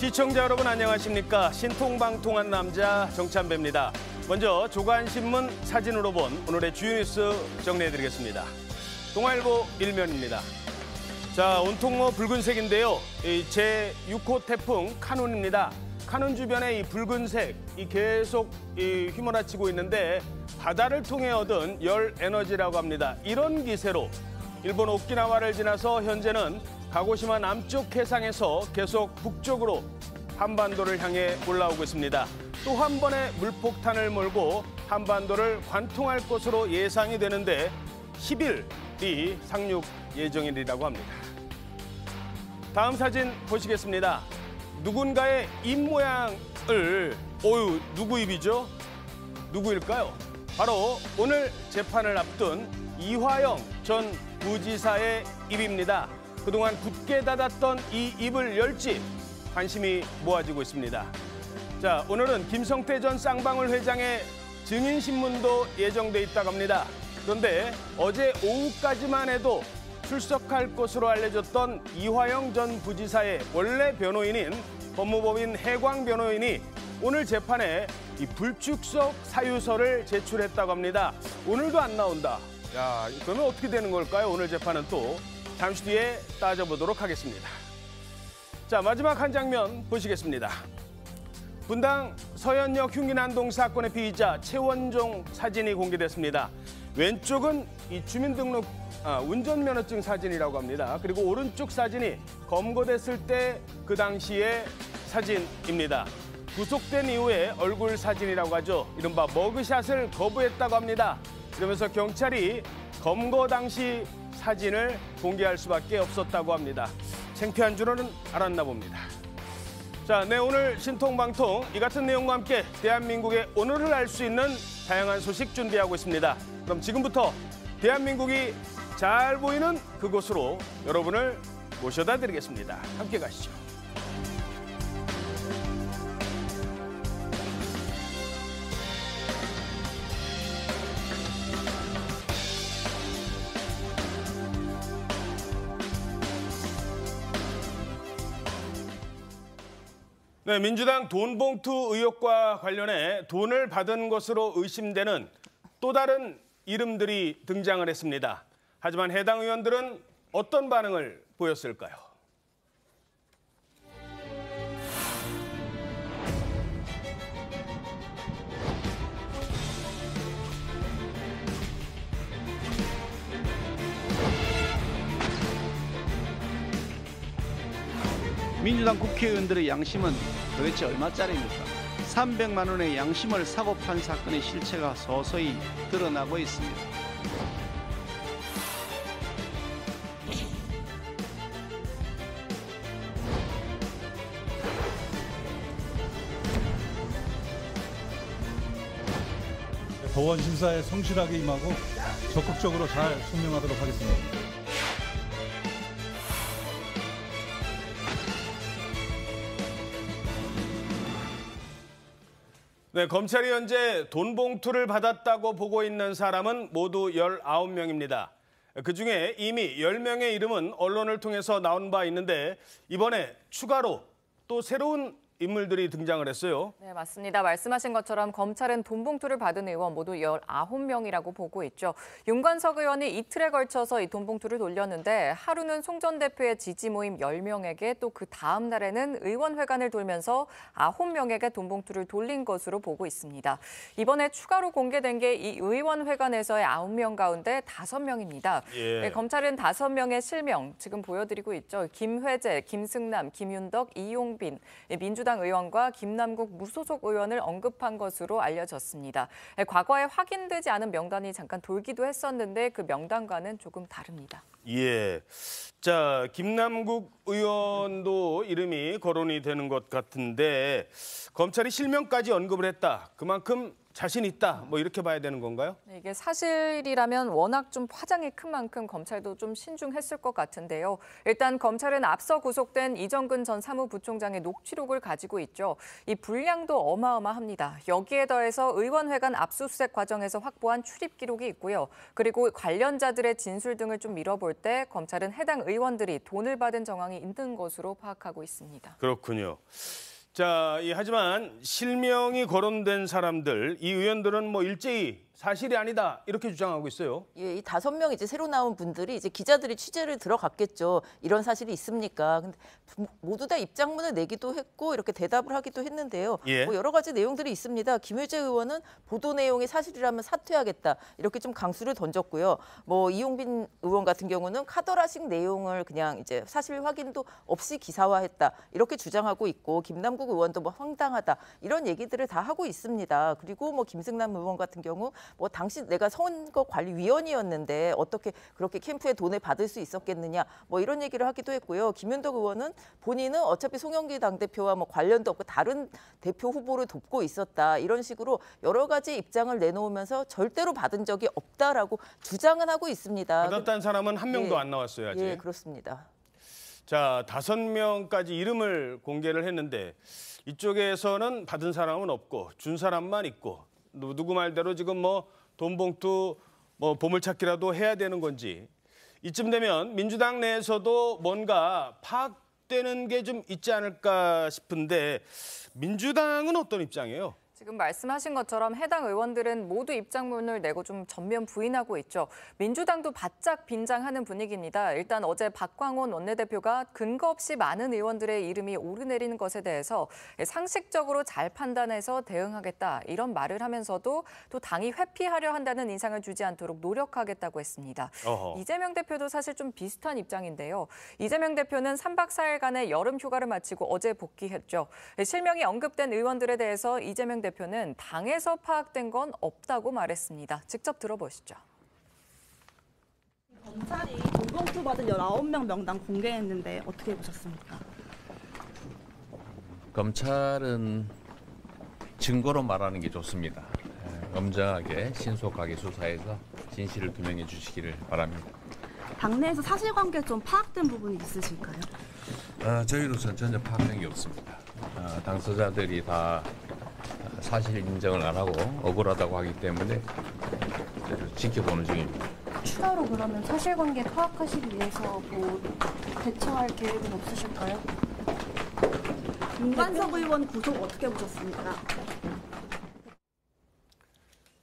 시청자 여러분 안녕하십니까? 신통방통한 남자 정찬배입니다. 먼저 조간신문 사진으로 본 오늘의 주요 뉴스 정리해드리겠습니다. 동아일보 1면입니다. 자, 온통 붉은색인데요. 제6호 태풍 카눈입니다. 카눈 주변에 이 붉은색 계속 휘몰아치고 있는데 바다를 통해 얻은 열 에너지라고 합니다. 이런 기세로 일본 오키나와를 지나서 현재는 가고시마 남쪽 해상에서 계속 북쪽으로 한반도를 향해 올라오고 있습니다. 또 한 번의 물폭탄을 몰고 한반도를 관통할 것으로 예상이 되는데 10일이 상륙 예정이라고 합니다. 다음 사진 보시겠습니다. 누군가의 입모양을 누구 입이죠? 누구일까요? 바로 오늘 재판을 앞둔 이화영 전 부지사의 입입니다. 그동안 굳게 닫았던 이 입을 열지 관심이 모아지고 있습니다. 자, 오늘은 김성태 전 쌍방울 회장의 증인신문도 예정돼 있다고 합니다. 그런데 어제 오후까지만 해도 출석할 것으로 알려졌던 이화영 전 부지사의 원래 변호인인 법무법인 해광 변호인이 오늘 재판에 이 불출석 사유서를 제출했다고 합니다. 오늘도 안 나온다. 야, 그러면 어떻게 되는 걸까요? 오늘 재판은 또 잠시 뒤에 따져보도록 하겠습니다. 자, 마지막 한 장면 보시겠습니다. 분당 서현역 흉기난동 사건의 피의자 최원종 사진이 공개됐습니다. 왼쪽은 이 주민등록 운전면허증 사진이라고 합니다. 그리고 오른쪽 사진이 검거됐을 때 그 당시의 사진입니다. 구속된 이후에 얼굴 사진이라고 하죠. 이른바 머그샷을 거부했다고 합니다. 그러면서 경찰이 검거 당시 사진을 공개할 수밖에 없었다고 합니다. 창피한 줄은 알았나 봅니다. 자, 네, 오늘 신통방통 이 같은 내용과 함께 대한민국의 오늘을 알 수 있는 다양한 소식 준비하고 있습니다. 그럼 지금부터 대한민국이 잘 보이는 그곳으로 여러분을 모셔다 드리겠습니다. 함께 가시죠. 네, 민주당 돈봉투 의혹과 관련해 돈을 받은 것으로 의심되는 또 다른 이름들이 등장을 했습니다. 하지만 해당 의원들은 어떤 반응을 보였을까요? 민주당 국회의원들의 양심은 도대체 얼마짜리입니까? 300만 원의 양심을 사고 판 사건의 실체가 서서히 드러나고 있습니다. 법원 심사에 성실하게 임하고 적극적으로 잘 소명하도록 하겠습니다. 네, 검찰이 현재 돈 봉투를 받았다고 보고 있는 사람은 모두 19명입니다. 그중에 이미 10명의 이름은 언론을 통해서 나온 바 있는데 이번에 추가로 또 새로운 인물들이 등장을 했어요. 네, 맞습니다. 말씀하신 것처럼 검찰은 돈 봉투를 받은 의원 모두 19명이라고 보고 있죠. 윤관석 의원이 이틀에 걸쳐서 이 돈 봉투를 돌렸는데 하루는 송 전 대표의 지지 모임 10명에게 또 그 다음 날에는 의원회관을 돌면서 9명에게 돈 봉투를 돌린 것으로 보고 있습니다. 이번에 추가로 공개된 게 이 의원회관에서의 9명 가운데 5명입니다. 예. 네, 검찰은 5명의 실명 지금 보여드리고 있죠. 김회재, 김승남, 김윤덕, 이용빈, 민주당 의원과 김남국 무소속 의원을 언급한 것으로 알려졌습니다. 과거에 확인되지 않은 명단이 잠깐 돌기도 했었는데 그 명단과는 조금 다릅니다. 예. 자, 김남국 의원도 이름이 거론이 되는 것 같은데 검찰이 실명까지 언급을 했다. 그만큼 자신 있다, 뭐 이렇게 봐야 되는 건가요? 네, 이게 사실이라면 워낙 좀 파장이 큰 만큼 검찰도 좀 신중했을 것 같은데요. 일단 검찰은 앞서 구속된 이정근 전 사무부총장의 녹취록을 가지고 있죠. 이 분량도 어마어마합니다. 여기에 더해서 의원회관 압수수색 과정에서 확보한 출입 기록이 있고요. 그리고 관련자들의 진술 등을 좀 밀어볼 때 검찰은 해당 의원들이 돈을 받은 정황이 있는 것으로 파악하고 있습니다. 그렇군요. 자, 하지만 실명이 거론된 사람들, 이 의원들은 뭐 일제히 사실이 아니다 이렇게 주장하고 있어요. 예, 이 5명 이제 새로 나온 분들이 이제 기자들이 취재를 들어갔겠죠. 이런 사실이 있습니까? 근데 모두 다 입장문을 내기도 했고 이렇게 대답을 하기도 했는데요. 예. 뭐 여러 가지 내용들이 있습니다. 김효재 의원은 보도 내용이 사실이라면 사퇴하겠다 이렇게 좀 강수를 던졌고요. 뭐 이용빈 의원 같은 경우는 카더라식 내용을 그냥 이제 사실 확인도 없이 기사화했다 이렇게 주장하고 있고 김남국 의원도 뭐 황당하다 이런 얘기들을 다 하고 있습니다. 그리고 뭐 김승남 의원 같은 경우 뭐 당시 내가 선거관리위원이었는데 어떻게 그렇게 캠프에 돈을 받을 수 있었겠느냐 뭐 이런 얘기를 하기도 했고요. 김윤덕 의원은 본인은 어차피 송영길 당대표와 뭐 관련도 없고 다른 대표 후보를 돕고 있었다 이런 식으로 여러 가지 입장을 내놓으면서 절대로 받은 적이 없다라고 주장은 하고 있습니다. 받았다는 사람은 한 명도 예. 안 나왔어요, 아직. 예, 그렇습니다. 자, 5명까지 이름을 공개를 했는데 이쪽에서는 받은 사람은 없고 준 사람만 있고 누구 말대로 지금 뭐 돈봉투 뭐 보물찾기라도 해야 되는 건지 이쯤 되면 민주당 내에서도 뭔가 파악되는 게 좀 있지 않을까 싶은데 민주당은 어떤 입장이에요? 지금 말씀하신 것처럼 해당 의원들은 모두 입장문을 내고 좀 전면 부인하고 있죠. 민주당도 바짝 빈장하는 분위기입니다. 일단 어제 박광원 원내대표가 근거 없이 많은 의원들의 이름이 오르내리는 것에 대해서 상식적으로 잘 판단해서 대응하겠다 이런 말을 하면서도 또 당이 회피하려 한다는 인상을 주지 않도록 노력하겠다고 했습니다. 어허. 이재명 대표도 사실 좀 비슷한 입장인데요. 이재명 대표는 3박 4일간의 여름 휴가를 마치고 어제 복귀했죠. 실명이 언급된 의원들에 대해서 이재명 대표는 당에서 파악된 건 없다고 말했습니다. 직접 들어보시죠. 검찰이 돈봉투 받은 19명 명단 공개했는데 어떻게 보셨습니까? 검찰은 증거로 말하는 게 좋습니다. 엄정하게 신속하게 수사해서 진실을 규명해 주시기를 바랍니다. 당내에서 사실관계 좀 파악된 부분이 있으실까요? 저희로서는 전혀 파악된 게 없습니다. 당사자들이 다 사실 인정을 안 하고 억울하다고 하기 때문에 지켜보는 중입니다. 추가로 그러면 사실관계 파악하시기 위해서 뭐 대처할 계획은 없으실까요? 윤관석 의원 구속 어떻게 보셨습니까?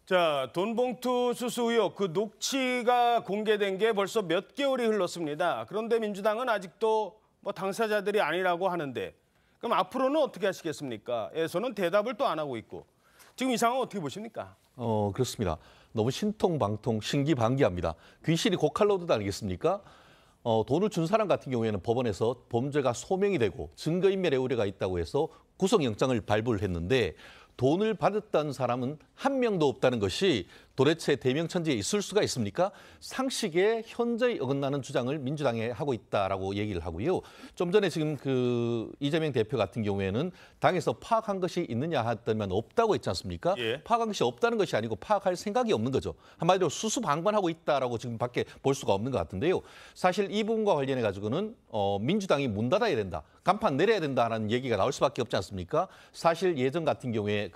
자, 돈봉투 수수 의혹 그 녹취가 공개된 게 벌써 몇 개월이 흘렀습니다. 그런데 민주당은 아직도 뭐 당사자들이 아니라고 하는데 그럼 앞으로는 어떻게 하시겠습니까? 에서는 대답을 또 안 하고 있고 지금 이 상황 어떻게 보십니까? 그렇습니다. 너무 신통방통 신기반기합니다. 귀신이 고칼로드 아니겠습니까? 돈을 준 사람 같은 경우에는 법원에서 범죄가 소명이 되고 증거인멸의 우려가 있다고 해서 구속영장을 발부를 했는데 돈을 받았다는 사람은 한 명도 없다는 것이 도대체 대명천지에 있을 수가 있습니까? 상식에 현저히 어긋나는 주장을 민주당에 하고 있다라고 얘기를 하고요. 좀 전에 지금 그 이재명 대표 같은 경우에는 당에서 파악한 것이 있느냐 했더니만 없다고 했지 않습니까? 예. 파악한 것이 없다는 것이 아니고 파악할 생각이 없는 거죠. 한마디로 수수방관하고 있다라고 지금밖에 볼 수가 없는 것 같은데요. 사실 이 부분과 관련해 가지고는 민주당이 문 닫아야 된다, 간판 내려야 된다라는 얘기가 나올 수밖에 없지 않습니까? 사실 예전 같은 경우에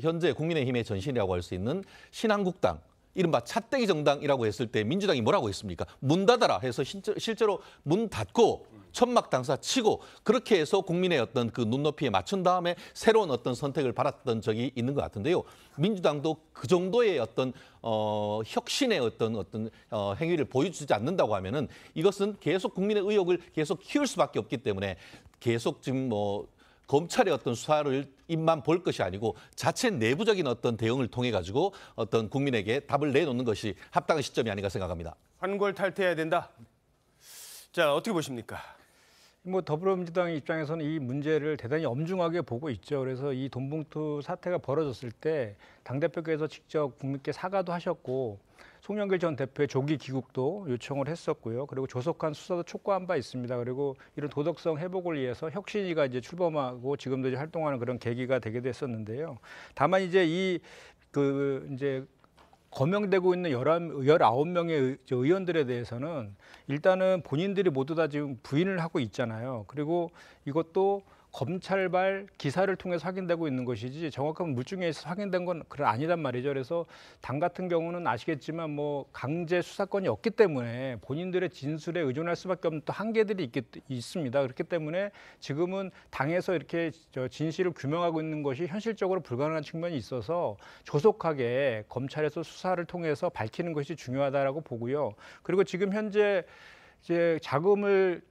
현재 국민의힘의 전신이라고 할 수 있는 신한국당, 이른바 차떼기 정당이라고 했을 때 민주당이 뭐라고 했습니까? 문 닫아라 해서 실제로 문 닫고 천막 당사 치고 그렇게 해서 국민의 어떤 그 눈높이에 맞춘 다음에 새로운 어떤 선택을 받았던 적이 있는 것 같은데요. 민주당도 그 정도의 어떤 혁신의 어떤 행위를 보여주지 않는다고 하면은 이것은 계속 국민의 의혹을 계속 키울 수밖에 없기 때문에 계속 지금 검찰의 어떤 수사를 입만 볼 것이 아니고 자체 내부적인 어떤 대응을 통해 가지고 어떤 국민에게 답을 내놓는 것이 합당한 시점이 아닌가 생각합니다. 환골 탈퇴해야 된다. 자, 어떻게 보십니까? 뭐 더불어민주당 입장에서는 이 문제를 대단히 엄중하게 보고 있죠. 그래서 이 돈봉투 사태가 벌어졌을 때 당대표께서 직접 국민께 사과도 하셨고 송영길 전 대표의 조기 귀국도 요청을 했었고요. 그리고 조속한 수사도 촉구한 바 있습니다. 그리고 이런 도덕성 회복을 위해서 혁신위가 이제 출범하고 지금도 이제 활동하는 그런 계기가 되게 됐었는데요. 다만 이제 이제 거명되고 있는 19명의 의원들에 대해서는 일단은 본인들이 모두 다 지금 부인을 하고 있잖아요. 그리고 이것도 검찰발 기사를 통해서 확인되고 있는 것이지 정확한 물증에 의해서 확인된 건 아니란 말이죠. 그래서 당 같은 경우는 아시겠지만 뭐 강제 수사권이 없기 때문에 본인들의 진술에 의존할 수밖에 없는 또 한계들이 있습니다. 그렇기 때문에 지금은 당에서 이렇게 진실을 규명하고 있는 것이 현실적으로 불가능한 측면이 있어서 조속하게 검찰에서 수사를 통해서 밝히는 것이 중요하다라고 보고요. 그리고 지금 현재 이제 자금을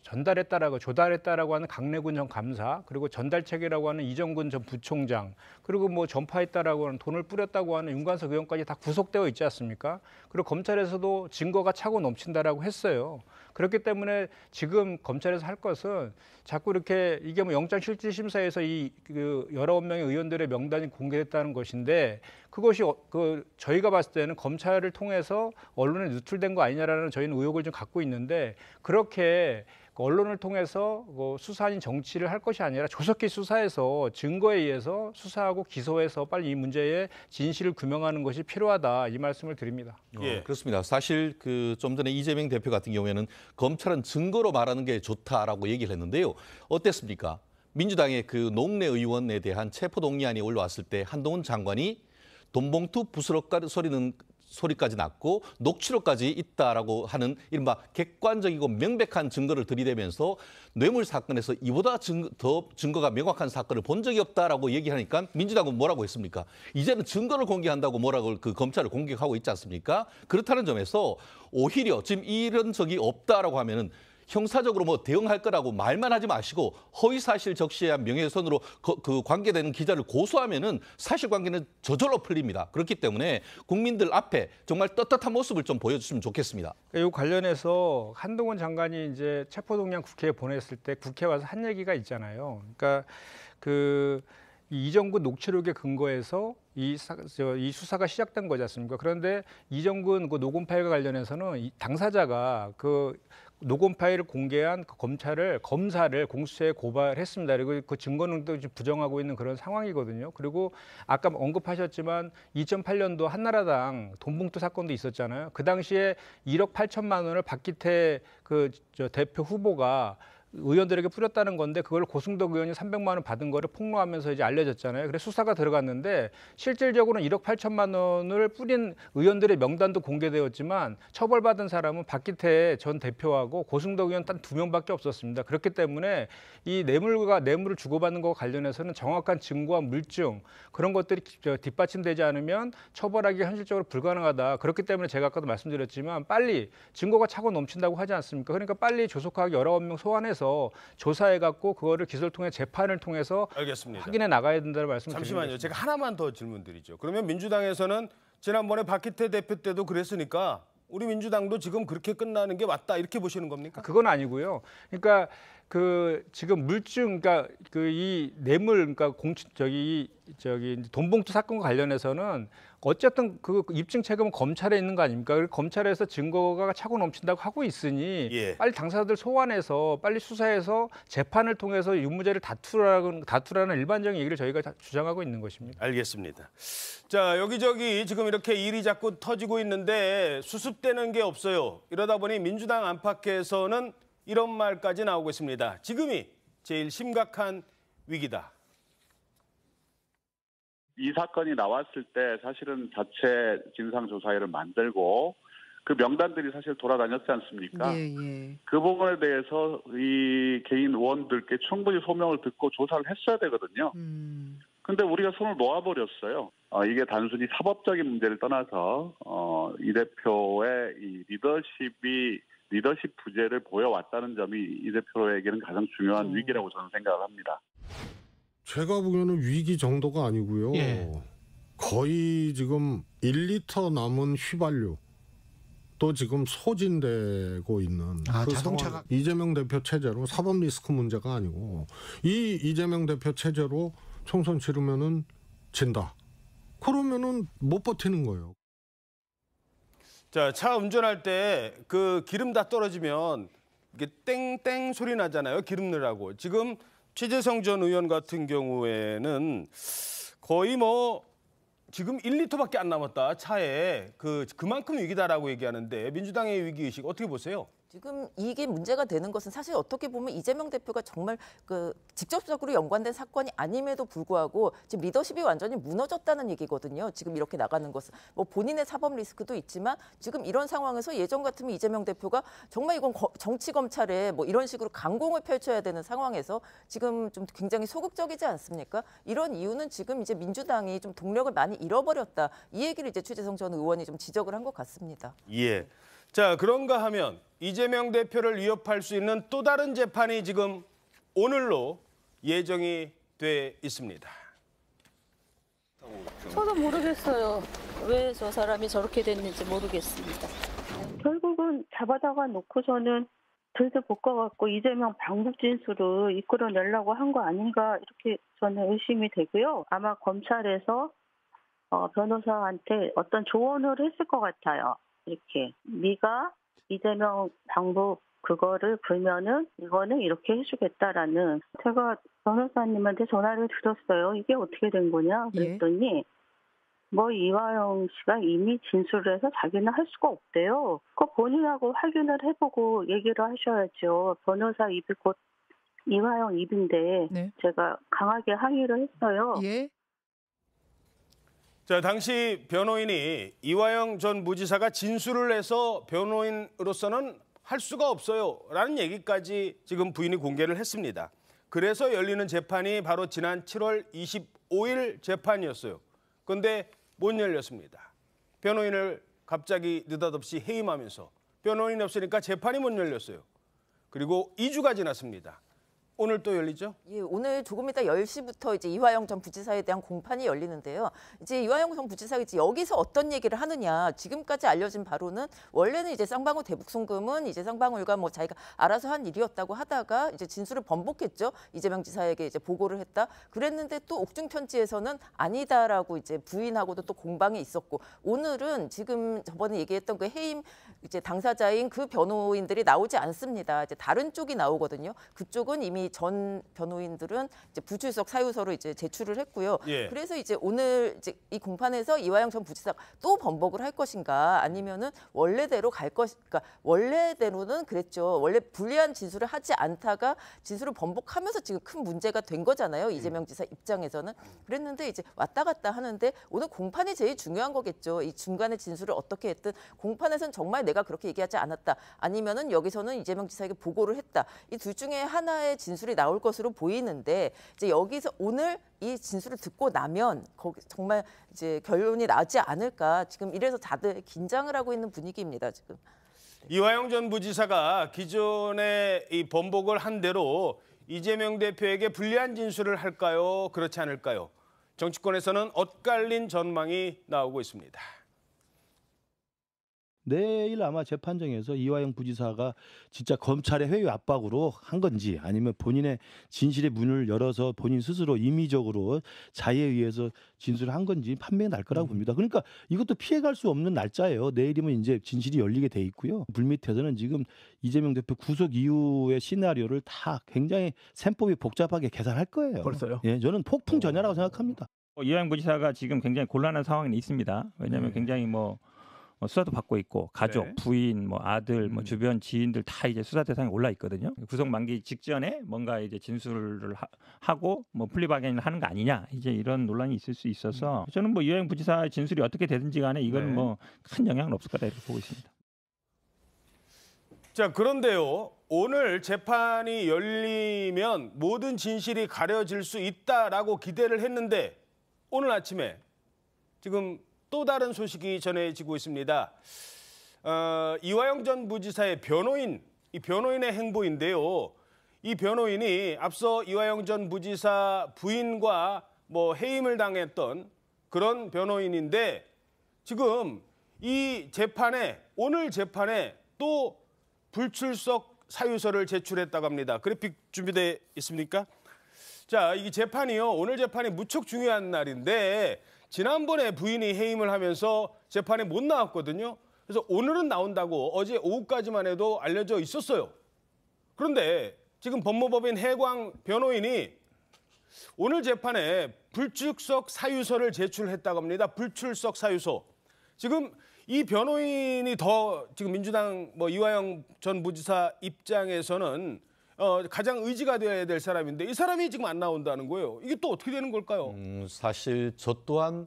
조달했다라고 하는 강래군 전 감사, 그리고 전달책이라고 하는 이정근 전 부총장, 그리고 뭐 전파했다라고 하는 돈을 뿌렸다고 하는 윤관석 의원까지 다 구속되어 있지 않습니까? 그리고 검찰에서도 증거가 차고 넘친다라고 했어요. 그렇기 때문에 지금 검찰에서 할 것은 자꾸 이렇게 이게 뭐 영장실질심사에서 이 19명의 의원들의 명단이 공개됐다는 것인데 그것이 저희가 봤을 때는 검찰을 통해서 언론에 누출된 거 아니냐라는 저희는 의혹을 좀 갖고 있는데 그렇게 언론을 통해서 수사인 정치를 할 것이 아니라 조속히 수사해서 증거에 의해서 수사하고 기소해서 빨리 이 문제의 진실을 규명하는 것이 필요하다 이 말씀을 드립니다. 예, 그렇습니다. 사실 좀 전에 이재명 대표 같은 경우에는 검찰은 증거로 말하는 게 좋다라고 얘기를 했는데요. 어땠습니까? 민주당의 노웅래 의원에 대한 체포동의안이 올라왔을 때 한동훈 장관이 돈봉투 부스럭거리는 소리까지 났고 녹취록까지 있다라고 하는 이른바 객관적이고 명백한 증거를 들이대면서 뇌물 사건에서 이보다 더 증거가 명확한 사건을 본 적이 없다라고 얘기하니까 민주당은 뭐라고 했습니까? 이제는 증거를 공개한다고 뭐라고 검찰을 공격하고 있지 않습니까? 그렇다는 점에서 오히려 지금 이런 적이 없다라고 하면은 형사적으로 뭐 대응할 거라고 말만 하지 마시고 허위사실 적시한 명예훼손으로 관계되는 기자를 고소하면은 사실관계는 저절로 풀립니다. 그렇기 때문에 국민들 앞에 정말 떳떳한 모습을 좀 보여주시면 좋겠습니다. 이 관련해서 한동훈 장관이 이제 체포동의안 국회에 보냈을 때 국회 와서 한 얘기가 있잖아요. 그러니까 이정근 녹취록에 근거해서 이 수사가 시작된 거지 않습니까? 그런데 이정근 녹음 파일과 관련해서는 당사자가 녹음 파일을 공개한 검사를 공수처에 고발했습니다. 그리고 그 증거는 또 부정하고 있는 그런 상황이거든요. 그리고 아까 언급하셨지만 2008년도 한나라당 돈봉투 사건도 있었잖아요. 그 당시에 1억 8천만 원을 박기태 대표 후보가 의원들에게 뿌렸다는 건데 그걸 고승덕 의원이 300만 원 받은 거를 폭로하면서 이제 알려졌잖아요. 그래서 수사가 들어갔는데 실질적으로는 1억 8천만 원을 뿌린 의원들의 명단도 공개되었지만 처벌받은 사람은 박기태 전 대표하고 고승덕 의원 단 2명밖에 없었습니다. 그렇기 때문에 이 뇌물을 주고받는 것과 관련해서는 정확한 증거와 물증 그런 것들이 뒷받침되지 않으면 처벌하기가 현실적으로 불가능하다. 그렇기 때문에 제가 아까도 말씀드렸지만 빨리 증거가 차고 넘친다고 하지 않습니까? 그러니까 빨리 조속하게 19명 소환해서 조사해갖고 그거를 기소를 통해 재판을 통해서 알겠습니다. 확인해 나가야 된다는 말씀을 잠시만요. 드립니다. 제가 하나만 더 질문드리죠. 그러면 민주당에서는 지난번에 박기태 대표 때도 그랬으니까 우리 민주당도 지금 그렇게 끝나는 게 맞다 이렇게 보시는 겁니까? 그건 아니고요. 그러니까 지금 물증, 그러니까 이 뇌물, 그러니까 돈봉투 사건과 관련해서는 어쨌든 입증 책임은 검찰에 있는 거 아닙니까? 검찰에서 증거가 차고 넘친다고 하고 있으니 빨리 당사자들 소환해서 빨리 수사해서 재판을 통해서 유무죄를 다투라는 일반적인 얘기를 저희가 주장하고 있는 것입니다. 알겠습니다. 자, 여기저기 지금 이렇게 일이 자꾸 터지고 있는데 수습되는 게 없어요. 이러다 보니 민주당 안팎에서는 이런 말까지 나오고 있습니다. 지금이 제일 심각한 위기다. 이 사건이 나왔을 때 사실은 자체 진상조사회를 만들고 그 명단들이 사실 돌아다녔지 않습니까? 그 부분에 대해서 이 개인 의원들께 충분히 소명을 듣고 조사를 했어야 되거든요. 근데 우리가 손을 놓아버렸어요. 이게 단순히 사법적인 문제를 떠나서 이 대표의 이 리더십 부재를 보여왔다는 점이 이 대표에게는 가장 중요한 위기라고 저는 생각을 합니다. 제가 보기에는 위기 정도가 아니고요. 거의 지금 1리터 남은 휘발유 또 지금 소진되고 있는 자동차가 이재명 대표 체제로 사법 리스크 문제가 아니고 이 이재명 대표 체제로 총선 치르면은 진다. 그러면은 못 버티는 거예요. 자, 차 운전할 때 그 기름 다 떨어지면 이게 땡땡 소리 나잖아요. 기름 넣으라고. 지금 최재성 전 의원 같은 경우에는 거의 뭐 지금 1리터밖에 안 남았다. 차에 그만큼 위기다라고 얘기하는데 민주당의 위기의식 어떻게 보세요? 지금 이게 문제가 되는 것은 사실 어떻게 보면 이재명 대표가 정말 직접적으로 연관된 사건이 아님에도 불구하고 지금 리더십이 완전히 무너졌다는 얘기거든요. 지금 이렇게 나가는 것은 뭐 본인의 사법 리스크도 있지만 지금 이런 상황에서 예전 같으면 이재명 대표가 정말 이건 정치 검찰에 뭐 이런 식으로 강공을 펼쳐야 되는 상황에서 지금 좀 굉장히 소극적이지 않습니까? 이런 이유는 지금 이제 민주당이 좀 동력을 많이 잃어버렸다. 이 얘기를 이제 최재성 전 의원이 좀 지적을 한 것 같습니다. 예. 자, 그런가 하면 이재명 대표를 위협할 수 있는 또 다른 재판이 지금 오늘로 예정이 돼 있습니다. 저도 모르겠어요. 왜 저 사람이 저렇게 됐는지 모르겠습니다. 결국은 잡아다가 놓고서는 들들 볶아갖고 이재명 방북 진술을 이끌어내려고 한 거 아닌가 이렇게 저는 의심이 되고요. 아마 검찰에서 변호사한테 어떤 조언을 했을 것 같아요. 이렇게 네가 이재명 방북 그거를 불면은 이거는 이렇게 해주겠다라는. 제가 변호사님한테 전화를 드렸어요. 이게 어떻게 된 거냐 그랬더니 뭐 이화영 씨가 이미 진술을 해서 자기는 할 수가 없대요. 그거 본인하고 확인을 해보고 얘기를 하셔야죠. 변호사 입이 곧 이화영 입인데 네. 제가 강하게 항의를 했어요. 예. 자, 당시 변호인이 이화영 전 무지사가 진술을 해서 변호인으로서는 할 수가 없어요 라는 얘기까지 지금 부인이 공개를 했습니다. 그래서 열리는 재판이 바로 지난 7월 25일 재판이었어요. 그런데 못 열렸습니다. 변호인을 갑자기 느닷없이 해임하면서 변호인이 없으니까 재판이 못 열렸어요. 그리고 2주가 지났습니다. 오늘 또 열리죠? 예, 오늘 조금 이따 10시부터 이제 이화영 전 부지사에 대한 공판이 열리는데요. 이제 이화영 전 부지사가 이제 여기서 어떤 얘기를 하느냐. 지금까지 알려진 바로는 원래는 이제 쌍방울 대북 송금은 이제 쌍방울과 뭐 자기가 알아서 한 일이었다고 하다가 이제 진술을 번복했죠. 이재명 지사에게 이제 보고를 했다. 그랬는데 또 옥중 편지에서는 아니다라고 이제 부인하고도 또 공방이 있었고 오늘은 지금 저번에 얘기했던 그 해임 이제 당사자인 그 변호인들이 나오지 않습니다. 이제 다른 쪽이 나오거든요. 그쪽은 이미 전 변호인들은 이제 부출석 사유서로 이제 제출을 했고요. 예. 그래서 이제 오늘 이제 이 공판에서 이화영 전 부지사가 또 번복을 할 것인가 아니면은 원래대로 갈 것인가. 원래대로는 그랬죠. 원래 불리한 진술을 하지 않다가 진술을 번복하면서 지금 큰 문제가 된 거잖아요. 이재명 지사 입장에서는. 그랬는데 이제 왔다 갔다 하는데 오늘 공판이 제일 중요한 거겠죠. 이 중간에 진술을 어떻게 했든 공판에서는 정말 내가 그렇게 얘기하지 않았다. 아니면은 여기서는 이재명 지사에게 보고를 했다. 이 둘 중에 하나의 진술이 나올 것으로 보이는데 이제 여기서 오늘 이 진술을 듣고 나면 거기 정말 이제 결론이 나지 않을까 지금 이래서 다들 긴장을 하고 있는 분위기입니다 지금. 이화영 전 부지사가 기존에 이 번복을 한 대로 이재명 대표에게 불리한 진술을 할까요? 그렇지 않을까요? 정치권에서는 엇갈린 전망이 나오고 있습니다. 내일 아마 재판정에서 이화영 부지사가 진짜 검찰의 회유 압박으로 한 건지 아니면 본인의 진실의 문을 열어서 본인 스스로 임의적으로 자의에 의해서 진술을 한 건지 판명이 날 거라고 봅니다. 그러니까 이것도 피해갈 수 없는 날짜예요. 내일이면 이제 진실이 열리게 돼 있고요. 물밑에서는 지금 이재명 대표 구속 이후의 시나리오를 다 굉장히 셈법이 복잡하게 계산할 거예요. 벌써요? 예, 저는 폭풍 전야라고 생각합니다. 이화영 부지사가 지금 굉장히 곤란한 상황에 있습니다. 왜냐하면 굉장히 수사도 받고 있고 가족, 네. 부인, 아들, 주변 지인들 다 이제 수사 대상에 올라 있거든요. 구속 만기 직전에 뭔가 이제 진술을 하고 플리바겐을 하는 거 아니냐 이제 이런 논란이 있을 수 있어서 저는 이화영 부지사의 진술이 어떻게 되든지 간에 이건 네. 큰 영향은 없을 거다 이렇게 보고 있습니다. 자, 그런데요. 오늘 재판이 열리면 모든 진실이 가려질 수 있다라고 기대를 했는데 오늘 아침에 지금 또 다른 소식이 전해지고 있습니다. 이화영 전 부지사의 변호인, 이 변호인의 행보인데요. 이 변호인이 앞서 이화영 전 부지사 부인과 해임을 당했던 그런 변호인인데 지금 이 재판에 오늘 재판에 또 불출석 사유서를 제출했다고 합니다. 그래픽 준비되어 있습니까? 자, 이 재판이요. 오늘 재판이 무척 중요한 날인데 지난번에 부인이 해임을 하면서 재판에 못 나왔거든요. 그래서 오늘은 나온다고 어제 오후까지만 해도 알려져 있었어요. 그런데 지금 법무법인 해광 변호인이 오늘 재판에 불출석 사유서를 제출했다고 합니다. 불출석 사유서. 지금 이 변호인이 더 지금 민주당 이화영 전 부지사 입장에서는 가장 의지가 되어야 될 사람인데 이 사람이 지금 안 나온다는 거예요. 이게 또 어떻게 되는 걸까요? 사실 저 또한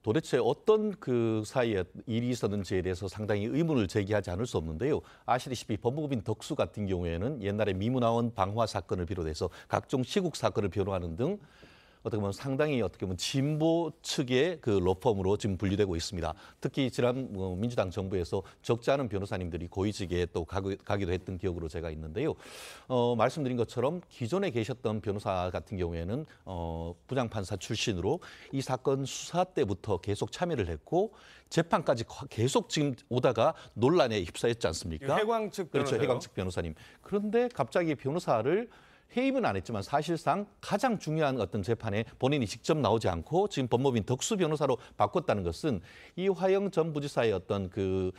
도대체 어떤 그 사이에 일이 있었는지에 대해서 상당히 의문을 제기하지 않을 수 없는데요. 아시다시피 법무법인 덕수 같은 경우에는 옛날에 미문화원 방화 사건을 비롯해서 각종 시국 사건을 변호하는 등 어떻게 보면 상당히 진보 측의 그 로펌으로 지금 분류되고 있습니다. 특히 지난 민주당 정부에서 적지 않은 변호사님들이 고위직에 또 가기도 했던 기억으로 제가 있는데요. 말씀드린 것처럼 기존에 계셨던 변호사 같은 경우에는 부장판사 출신으로 이 사건 수사 때부터 계속 참여를 했고 재판까지 계속 지금 오다가 논란에 휩싸였지 않습니까? 해광 측 변호사요. 그렇죠. 해광 측 변호사님. 그런데 갑자기 변호사를 해임은 안 했지만 사실상 가장 중요한 어떤 재판에 본인이 직접 나오지 않고 지금 법무법인 덕수 변호사로 바꿨다는 것은 이화영 전 부지사의 어떤 그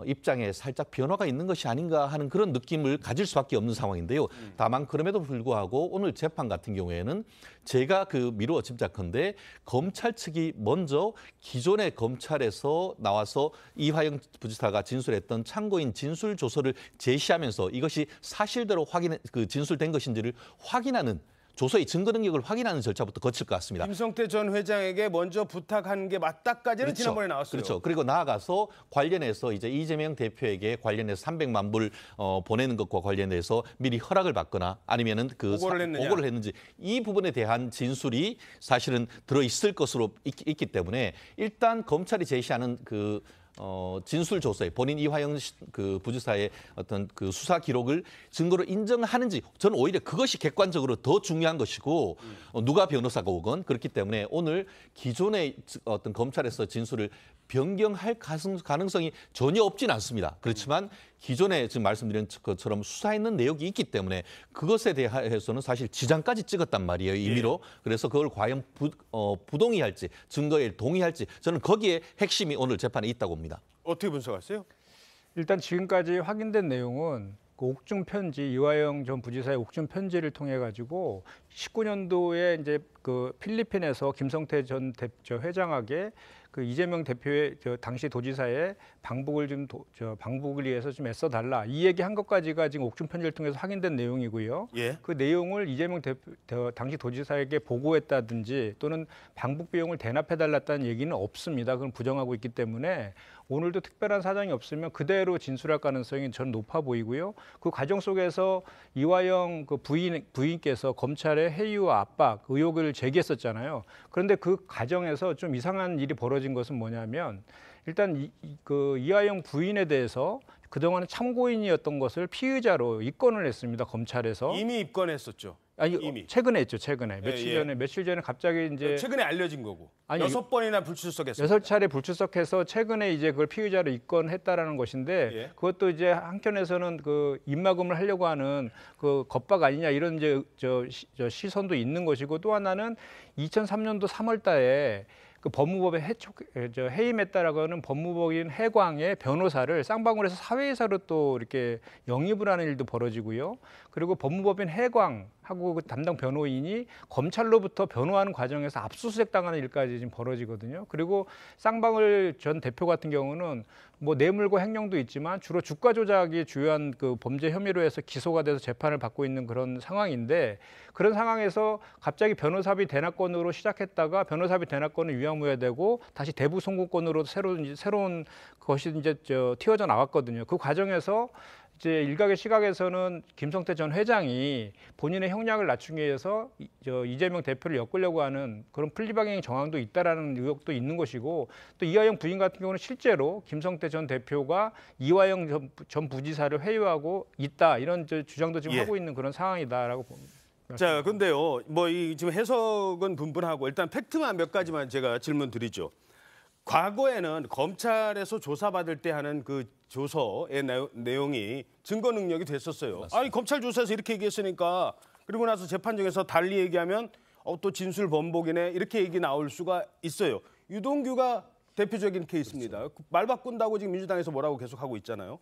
입장에 살짝 변화가 있는 것이 아닌가 하는 그런 느낌을 가질 수밖에 없는 상황인데요. 다만 그럼에도 불구하고 오늘 재판 같은 경우에는 제가 미루어 짐작컨대 검찰 측이 먼저 기존의 검찰에서 나와서 이화영 부지사가 진술했던 참고인 진술 조서를 제시하면서 이것이 사실대로 진술된 것인지를 확인하는 조서의 증거 능력을 확인하는 절차부터 거칠 것 같습니다. 김성태 전 회장에게 먼저 부탁한 게 맞다까지는 그렇죠. 지난번에 나왔어요. 그렇죠. 그리고 나아가서 관련해서 이제 이재명 대표에게 관련해서 300만 불 보내는 것과 관련해서 미리 허락을 받거나 아니면은 보고를 했는지 이 부분에 대한 진술이 사실은 들어 있을 것으로 있기 때문에 일단 검찰이 제시하는 진술 조서에 본인 이화영 부지사의 어떤 수사 기록을 증거로 인정하는지 저는 오히려 그것이 객관적으로 더 중요한 것이고 누가 변호사가 오건 그렇기 때문에 오늘 기존의 어떤 검찰에서 진술을 변경할 가능성이 전혀 없지는 않습니다. 그렇지만 기존에 지금 말씀드린 것처럼 수사했는 내역이 있기 때문에 그것에 대해서는 사실 지장까지 찍었단 말이에요. 임의로. 그래서 그걸 과연 부동의할지 증거에 동의할지 저는 거기에 핵심이 오늘 재판에 있다고 봅니다. 어떻게 분석하세요? 일단 지금까지 확인된 내용은 옥중 편지, 이화영 전 부지사의 옥중 편지를 통해 가지고 19년도에 이제 필리핀에서 김성태 전 회장에게 이재명 대표의 당시 도지사의 방북을 위해서 좀 애써달라 이 얘기한 것까지가 지금 옥중 편지를 통해서 확인된 내용이고요. 예. 그 내용을 이재명 당시 도지사에게 보고했다든지 또는 방북 비용을 대납해달랐다는 얘기는 없습니다. 그건 부정하고 있기 때문에 오늘도 특별한 사정이 없으면 그대로 진술할 가능성이 저는 높아 보이고요. 그 과정 속에서 이화영 부인께서 검찰의 해이와 압박, 의혹을 제기했었잖아요. 그런데 그 과정에서 좀 이상한 일이 벌어진 것은 뭐냐면 일단 이화영 부인에 대해서 그동안은 참고인이었던 것을 피의자로 입건을 했습니다. 검찰에서. 이미 입건했었죠. 아니 이미. 최근에 했죠. 최근에 며칠 전에 갑자기 이제 최근에 알려진 거고. 6번이나 불출석했어요. 6차례 불출석해서 최근에 이제 그걸 피의자로 입건했다라는 것인데 그것도 이제 한켠에서는 입막음을 하려고 하는 겁박 아니냐 이런 이제 시선도 있는 것이고 또 하나는 2003년도 3월달에 법무법에 해임했다라고 하는 법무법인 해광의 변호사를 쌍방울에서 사회이사로 또 이렇게 영입을 하는 일도 벌어지고요. 그리고 법무법인 해광하고 담당 변호인이 검찰로부터 변호하는 과정에서 압수수색 당하는 일까지 지금 벌어지거든요. 그리고 쌍방울 전 대표 같은 경우는 뇌물과 횡령도 있지만 주로 주가 조작이 주요한 범죄 혐의로 해서 기소가 돼서 재판을 받고 있는 그런 상황인데 그런 상황에서 갑자기 변호사비 대납권으로 시작했다가 변호사비 대납권을 유야무야되고 다시 대부 송고권으로 새로운 것이 이제 튀어져 나왔거든요. 그 과정에서 이제 일각의 시각에서는 김성태 전 회장이 본인의 형량을 낮추기 위해서 이재명 대표를 엮으려고 하는 그런 플리바게닝 정황도 있다라는 의혹도 있는 것이고 또 이화영 부인 같은 경우는 실제로 김성태 전 대표가 이화영 전 부지사를 회유하고 있다 이런 주장도 지금 하고 있는 그런 상황이다라고 봅니다. 자, 근데요, 지금 해석은 분분하고 일단 팩트만 몇 가지만 제가 질문 드리죠. 과거에는 검찰에서 조사받을 때 하는 그 조서의 내용이 증거 능력이 됐었어요. 맞습니다. 아니 검찰 조사에서 이렇게 얘기했으니까 그리고 나서 재판정에서 달리 얘기하면 또 진술 번복이네 이렇게 얘기 나올 수가 있어요. 유동규가 대표적인 케이스입니다. 말 바꾼다고 지금 민주당에서 뭐라고 계속하고 있잖아요.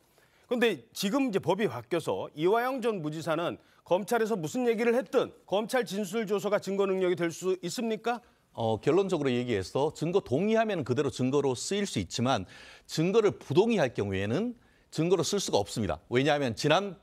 그런데 지금 이제 법이 바뀌어서 이화영 전 부지사는 검찰에서 무슨 얘기를 했든 검찰 진술 조서가 증거 능력이 될 수 있습니까? 결론적으로 얘기해서 증거 동의하면 그대로 증거로 쓰일 수 있지만 증거를 부동의할 경우에는 증거로 쓸 수가 없습니다. 왜냐하면 지난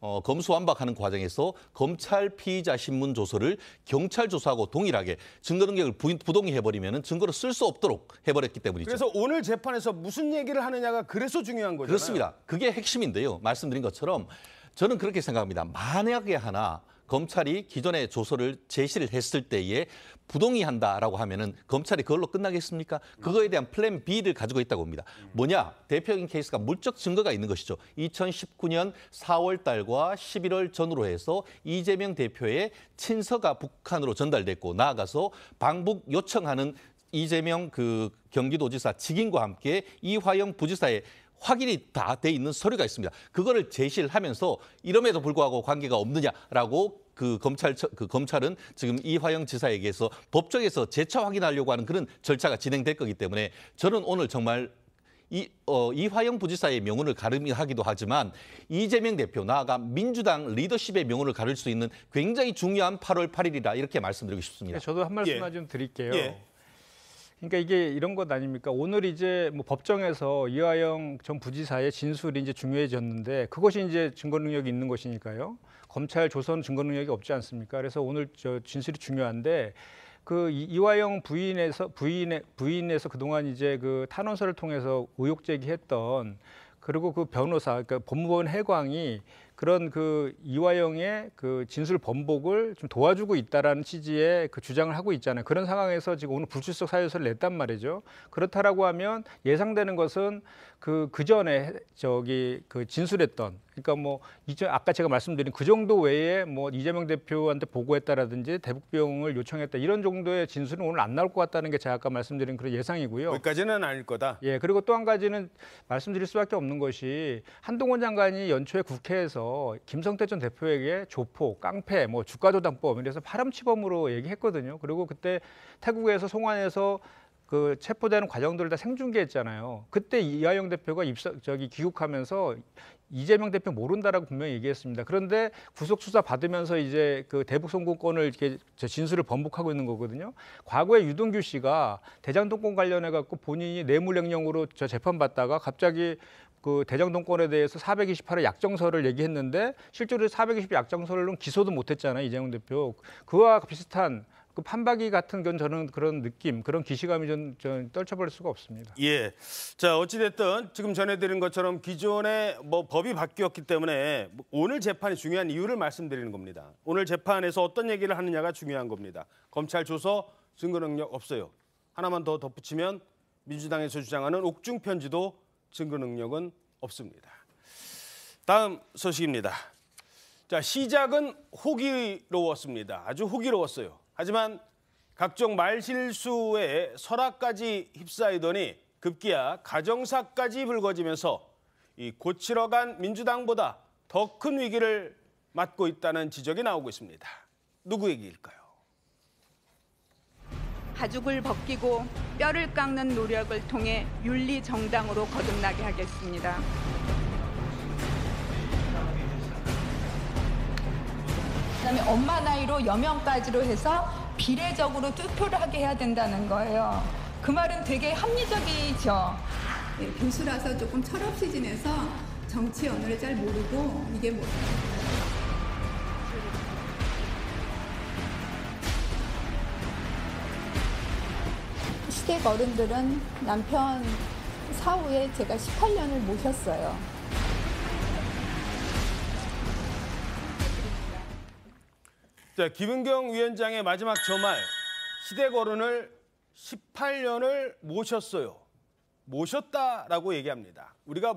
검수완박하는 과정에서 검찰 피의자 신문 조서를 경찰 조사하고 동일하게 증거 능력을 부동의해버리면 증거로 쓸 수 없도록 해버렸기 때문이죠. 그래서 오늘 재판에서 무슨 얘기를 하느냐가 그래서 중요한 거잖아요. 그렇습니다. 그게 핵심인데요. 말씀드린 것처럼 저는 그렇게 생각합니다. 만약에 하나 검찰이 기존의 조서를 제시를 했을 때에 부동의한다라고 하면은 검찰이 그걸로 끝나겠습니까? 그거에 대한 플랜 B를 가지고 있다고 봅니다. 뭐냐? 대표적인 케이스가 물적 증거가 있는 것이죠. 2019년 4월 달과 11월 전후로 해서 이재명 대표의 친서가 북한으로 전달됐고 나아가서 방북 요청하는 이재명 경기도지사 직인과 함께 이화영 부지사의 확인이 다 돼 있는 서류가 있습니다. 그거를 제시를 하면서 이럼에도 불구하고 관계가 없느냐라고 검찰은 지금 이화영 지사에게서 법정에서 재차 확인하려고 하는 그런 절차가 진행될 거기 때문에 저는 오늘 정말 이화영 부지사의 명운을 가름하기도 하지만 이재명 대표 나아가 민주당 리더십의 명운을 가를 수 있는 굉장히 중요한 8월 8일이라 이렇게 말씀드리고 싶습니다. 저도 한 말씀만 좀 드릴게요. 그러니까 이게 이런 것 아닙니까? 오늘 이제 뭐 법정에서 이화영 전 부지사의 진술이 이제 중요해졌는데 그것이 이제 증거 능력이 있는 것이니까요. 검찰 조선 증거 능력이 없지 않습니까? 그래서 오늘 진술이 중요한데 이화영 부인에서 그동안 이제 탄원서를 통해서 의혹 제기했던 그리고 변호사, 그러니까 법무법원 해광이 그런 이화영의 진술 번복을 좀 도와주고 있다라는 취지의 주장을 하고 있잖아요. 그런 상황에서 지금 오늘 불출석 사유서를 냈단 말이죠. 그렇다라고 하면 예상되는 것은 그 전에 진술했던, 그러니까 뭐 아까 제가 말씀드린 그 정도 외에 뭐 이재명 대표한테 보고했다라든지 대북비용을 요청했다 이런 정도의 진술은 오늘 안 나올 것 같다는 게 제가 아까 말씀드린 그런 예상이고요. 거기까지는 아닐 거다. 예, 그리고 또 한 가지는 말씀드릴 수밖에 없는 것이 한동훈 장관이 연초에 국회에서 김성태 전 대표에게 조폭, 깡패, 뭐 주가조당법 이래서 파렴치범으로 얘기했거든요. 그리고 그때 태국에서 송환해서 체포되는 과정들을 다 생중계했잖아요. 그때 이화영 대표가 귀국하면서 이재명 대표 모른다라고 분명히 얘기했습니다. 그런데 구속 수사 받으면서 이제 대북 송금권을 이렇게 진술을 번복하고 있는 거거든요. 과거에 유동규 씨가 대장동권 관련해 갖고 본인이 뇌물횡령으로 재판받다가 갑자기 대장동권에 대해서 428의 약정서를 얘기했는데 실제로 420 약정서를 기소도 못했잖아요. 이재명 대표. 그와 비슷한 판박이 같은 건 저는 그런 느낌, 그런 기시감이 좀 떨쳐버릴 수가 없습니다. 예. 자, 어찌됐든 지금 전해드린 것처럼 기존에 법이 바뀌었기 때문에 오늘 재판이 중요한 이유를 말씀드리는 겁니다. 오늘 재판에서 어떤 얘기를 하느냐가 중요한 겁니다. 검찰 조서 증거 능력 없어요. 하나만 더 덧붙이면 민주당에서 주장하는 옥중 편지도 증거 능력은 없습니다. 다음 소식입니다. 자, 시작은 호기로웠습니다. 아주 호기로웠어요. 하지만 각종 말실수에 설화까지 휩싸이더니 급기야 가정사까지 불거지면서 이 고치러 간 민주당보다 더 큰 위기를 맞고 있다는 지적이 나오고 있습니다. 누구 얘기일까요? 가죽을 벗기고 뼈를 깎는 노력을 통해 윤리 정당으로 거듭나게 하겠습니다. 그다음에 엄마 나이로 여명까지로 해서 비례적으로 투표를 하게 해야 된다는 거예요. 그 말은 되게 합리적이죠. 네, 교수라서 조금 철없이 지내서 정치 언어를 잘 모르고 이게 뭐 시댁 어른들은 남편 사후에 제가 18년을 모셨어요. 자, 김은경 위원장의 마지막 저 말, 시댁 어른을 18년을 모셨어요. 모셨다라고 얘기합니다. 우리가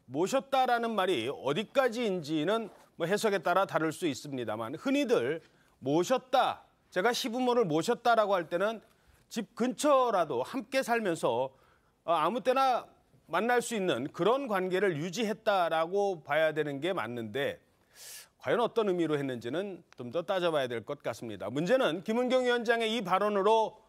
모셨다라는 말이 어디까지인지는 해석에 따라 다를 수 있습니다만 흔히들 모셨다, 제가 시부모를 모셨다라고 할 때는 집 근처라도 함께 살면서 아무 때나 만날 수 있는 그런 관계를 유지했다라고 봐야 되는 게 맞는데 과연 어떤 의미로 했는지는 좀 더 따져봐야 될 것 같습니다. 문제는 김은경 위원장의 이 발언으로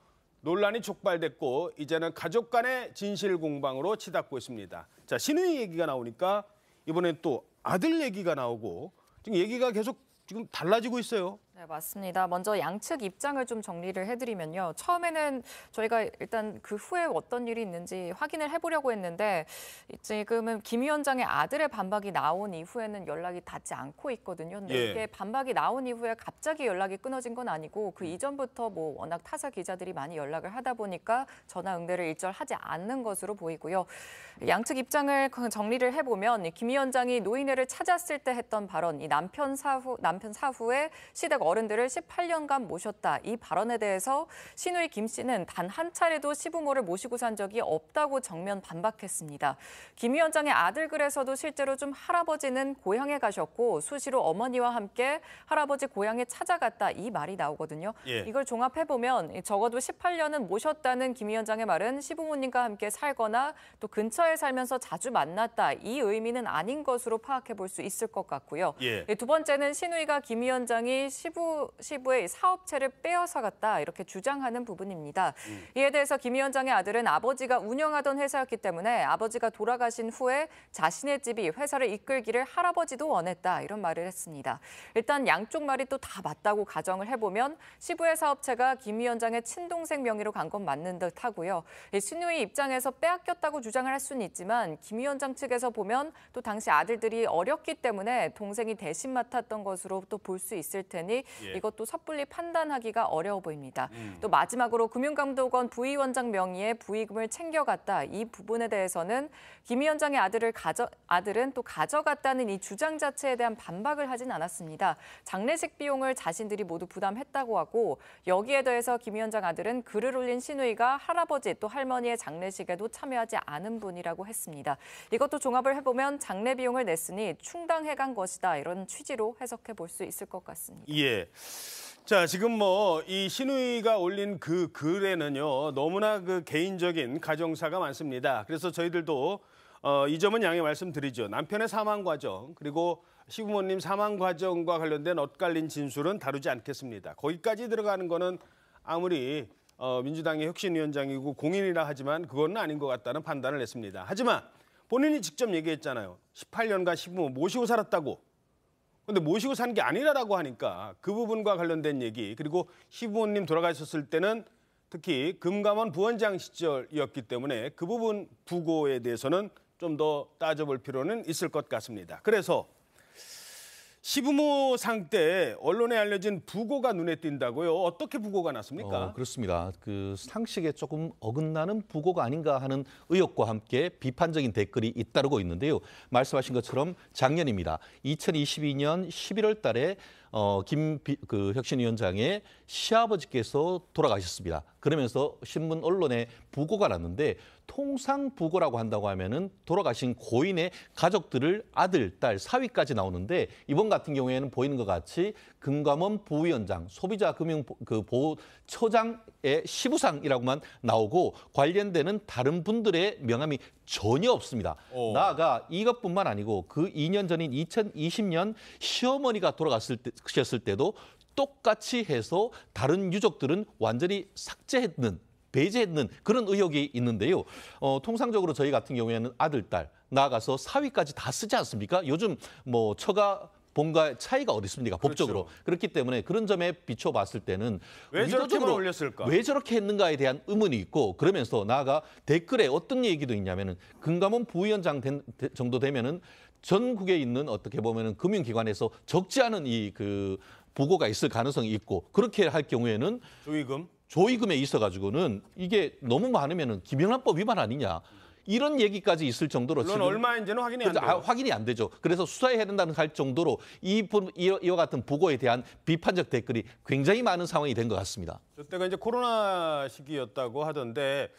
논란이 촉발됐고 이제는 가족 간의 진실 공방으로 치닫고 있습니다. 자, 신우이 얘기가 나오니까 이번엔 또 아들 얘기가 나오고 지금 얘기가 계속 지금 달라지고 있어요. 네, 맞습니다. 먼저 양측 입장을 좀 정리를 해드리면요. 처음에는 저희가 일단 그 후에 어떤 일이 있는지 확인을 해보려고 했는데 지금은 김 위원장의 아들의 반박이 나온 이후에는 연락이 닿지 않고 있거든요. 근데 이게 반박이 나온 이후에 갑자기 연락이 끊어진 건 아니고 그 이전부터 뭐 워낙 타사 기자들이 많이 연락을 하다 보니까 전화 응대를 일절 하지 않는 것으로 보이고요. 양측 입장을 정리를 해보면 김 위원장이 노인회를 찾았을 때 했던 발언, 이 남편 사후에 시댁 어른들을 18년간 모셨다. 이 발언에 대해서 신우이 김 씨는 단 한 차례도 시부모를 모시고 산 적이 없다고 정면 반박했습니다. 김 위원장의 아들 글에서도 실제로 좀 할아버지는 고향에 가셨고 수시로 어머니와 함께 할아버지 고향에 찾아갔다. 이 말이 나오거든요. 이걸 종합해보면 적어도 18년은 모셨다는 김 위원장의 말은 시부모님과 함께 살거나 또 근처에 살면서 자주 만났다. 이 의미는 아닌 것으로 파악해볼 수 있을 것 같고요. 두 번째는 신우이가 김 위원장이 시부의 사업체를 빼앗아갔다 이렇게 주장하는 부분입니다. 이에 대해서 김 위원장의 아들은 아버지가 운영하던 회사였기 때문에 아버지가 돌아가신 후에 자신의 집이 회사를 이끌기를 할아버지도 원했다 이런 말을 했습니다. 일단 양쪽 말이 또 다 맞다고 가정을 해보면 시부의 사업체가 김 위원장의 친동생 명의로 간 건 맞는 듯 하고요. 신우이 입장에서 빼앗겼다고 주장을 할 수는 있지만 김 위원장 측에서 보면 또 당시 아들들이 어렸기 때문에 동생이 대신 맡았던 것으로 또 볼 수 있을 테니 이것도 섣불리 판단하기가 어려워 보입니다. 또 마지막으로 금융감독원 부위원장 명의의 부의금을 챙겨갔다. 이 부분에 대해서는 김 위원장의 아들은 또 가져갔다는 이 주장 자체에 대한 반박을 하진 않았습니다. 장례식 비용을 자신들이 모두 부담했다고 하고 여기에 더해서 김 위원장 아들은 글을 올린 신우이가 할아버지 또 할머니의 장례식에도 참여하지 않은 분이라고 했습니다. 이것도 종합을 해보면 장례 비용을 냈으니 충당해간 것이다. 이런 취지로 해석해 볼 수 있을 것 같습니다. 자, 지금 뭐 이 신우이가 올린 그 글에는요 너무나 그 개인적인 가정사가 많습니다. 그래서 저희들도 이 점은 양해 말씀드리죠. 남편의 사망 과정 그리고 시부모님 사망 과정과 관련된 엇갈린 진술은 다루지 않겠습니다. 거기까지 들어가는 거는 아무리 민주당의 혁신위원장이고 공인이라 하지만 그건 아닌 것 같다는 판단을 했습니다. 하지만 본인이 직접 얘기했잖아요. 18년간 시부모 모시고 살았다고. 근데 모시고 산 게 아니라고 하니까 그 부분과 관련된 얘기 그리고 시부모님 돌아가셨을 때는 특히 금감원 부원장 시절이었기 때문에 그 부분 부고에 대해서는 좀 더 따져볼 필요는 있을 것 같습니다. 그래서 시부모 상 때 언론에 알려진 부고가 눈에 띈다고요. 어떻게 부고가 났습니까? 그렇습니다. 그 상식에 조금 어긋나는 부고가 아닌가 하는 의혹과 함께 비판적인 댓글이 잇따르고 있는데요. 말씀하신 것처럼 작년입니다. 2022년 11월 달에 혁신위원장의 시아버지께서 돌아가셨습니다. 그러면서 신문 언론에 부고가 났는데 통상 부고라고 한다고 하면은 돌아가신 고인의 가족들을 아들, 딸, 사위까지 나오는데 이번 같은 경우에는 보이는 것 같이 금감원 부위원장, 소비자금융보호처장의 시부상이라고만 나오고 관련되는 다른 분들의 명함이 전혀 없습니다. 나아가 이것뿐만 아니고 그 2년 전인 2020년 시어머니가 돌아가셨을 때도 똑같이 해서 다른 유족들은 완전히 배제했는 그런 의혹이 있는데요. 통상적으로 저희 같은 경우에는 아들, 딸, 나아가서 사위까지 다 쓰지 않습니까? 요즘 뭐 처가 본가의 차이가 어디 있습니까? 법적으로. 그렇죠. 그렇기 때문에 그런 점에 비춰봤을 때는 왜 저렇게만 올렸을까? 왜 저렇게 했는가에 대한 의문이 있고 그러면서 나아가 댓글에 어떤 얘기도 있냐면은 금감원 부위원장 정도 되면은 전국에 있는 어떻게 보면은 금융기관에서 적지 않은 부고가 있을 가능성이 있고 그렇게 할 경우에는 조의금에 있어가지고는 이게 너무 많으면은 김영란법 위반 아니냐. 이런 얘기까지 있을 정도로 물론 지금 얼마인지는 확인이 안 돼요. 확인이 안 되죠. 그래서 수사해야 된다는 할 정도로 이와 같은 부고에 대한 비판적 댓글이 굉장히 많은 상황이 된 것 같습니다. 그때가 이제 코로나 시기였다고 하던데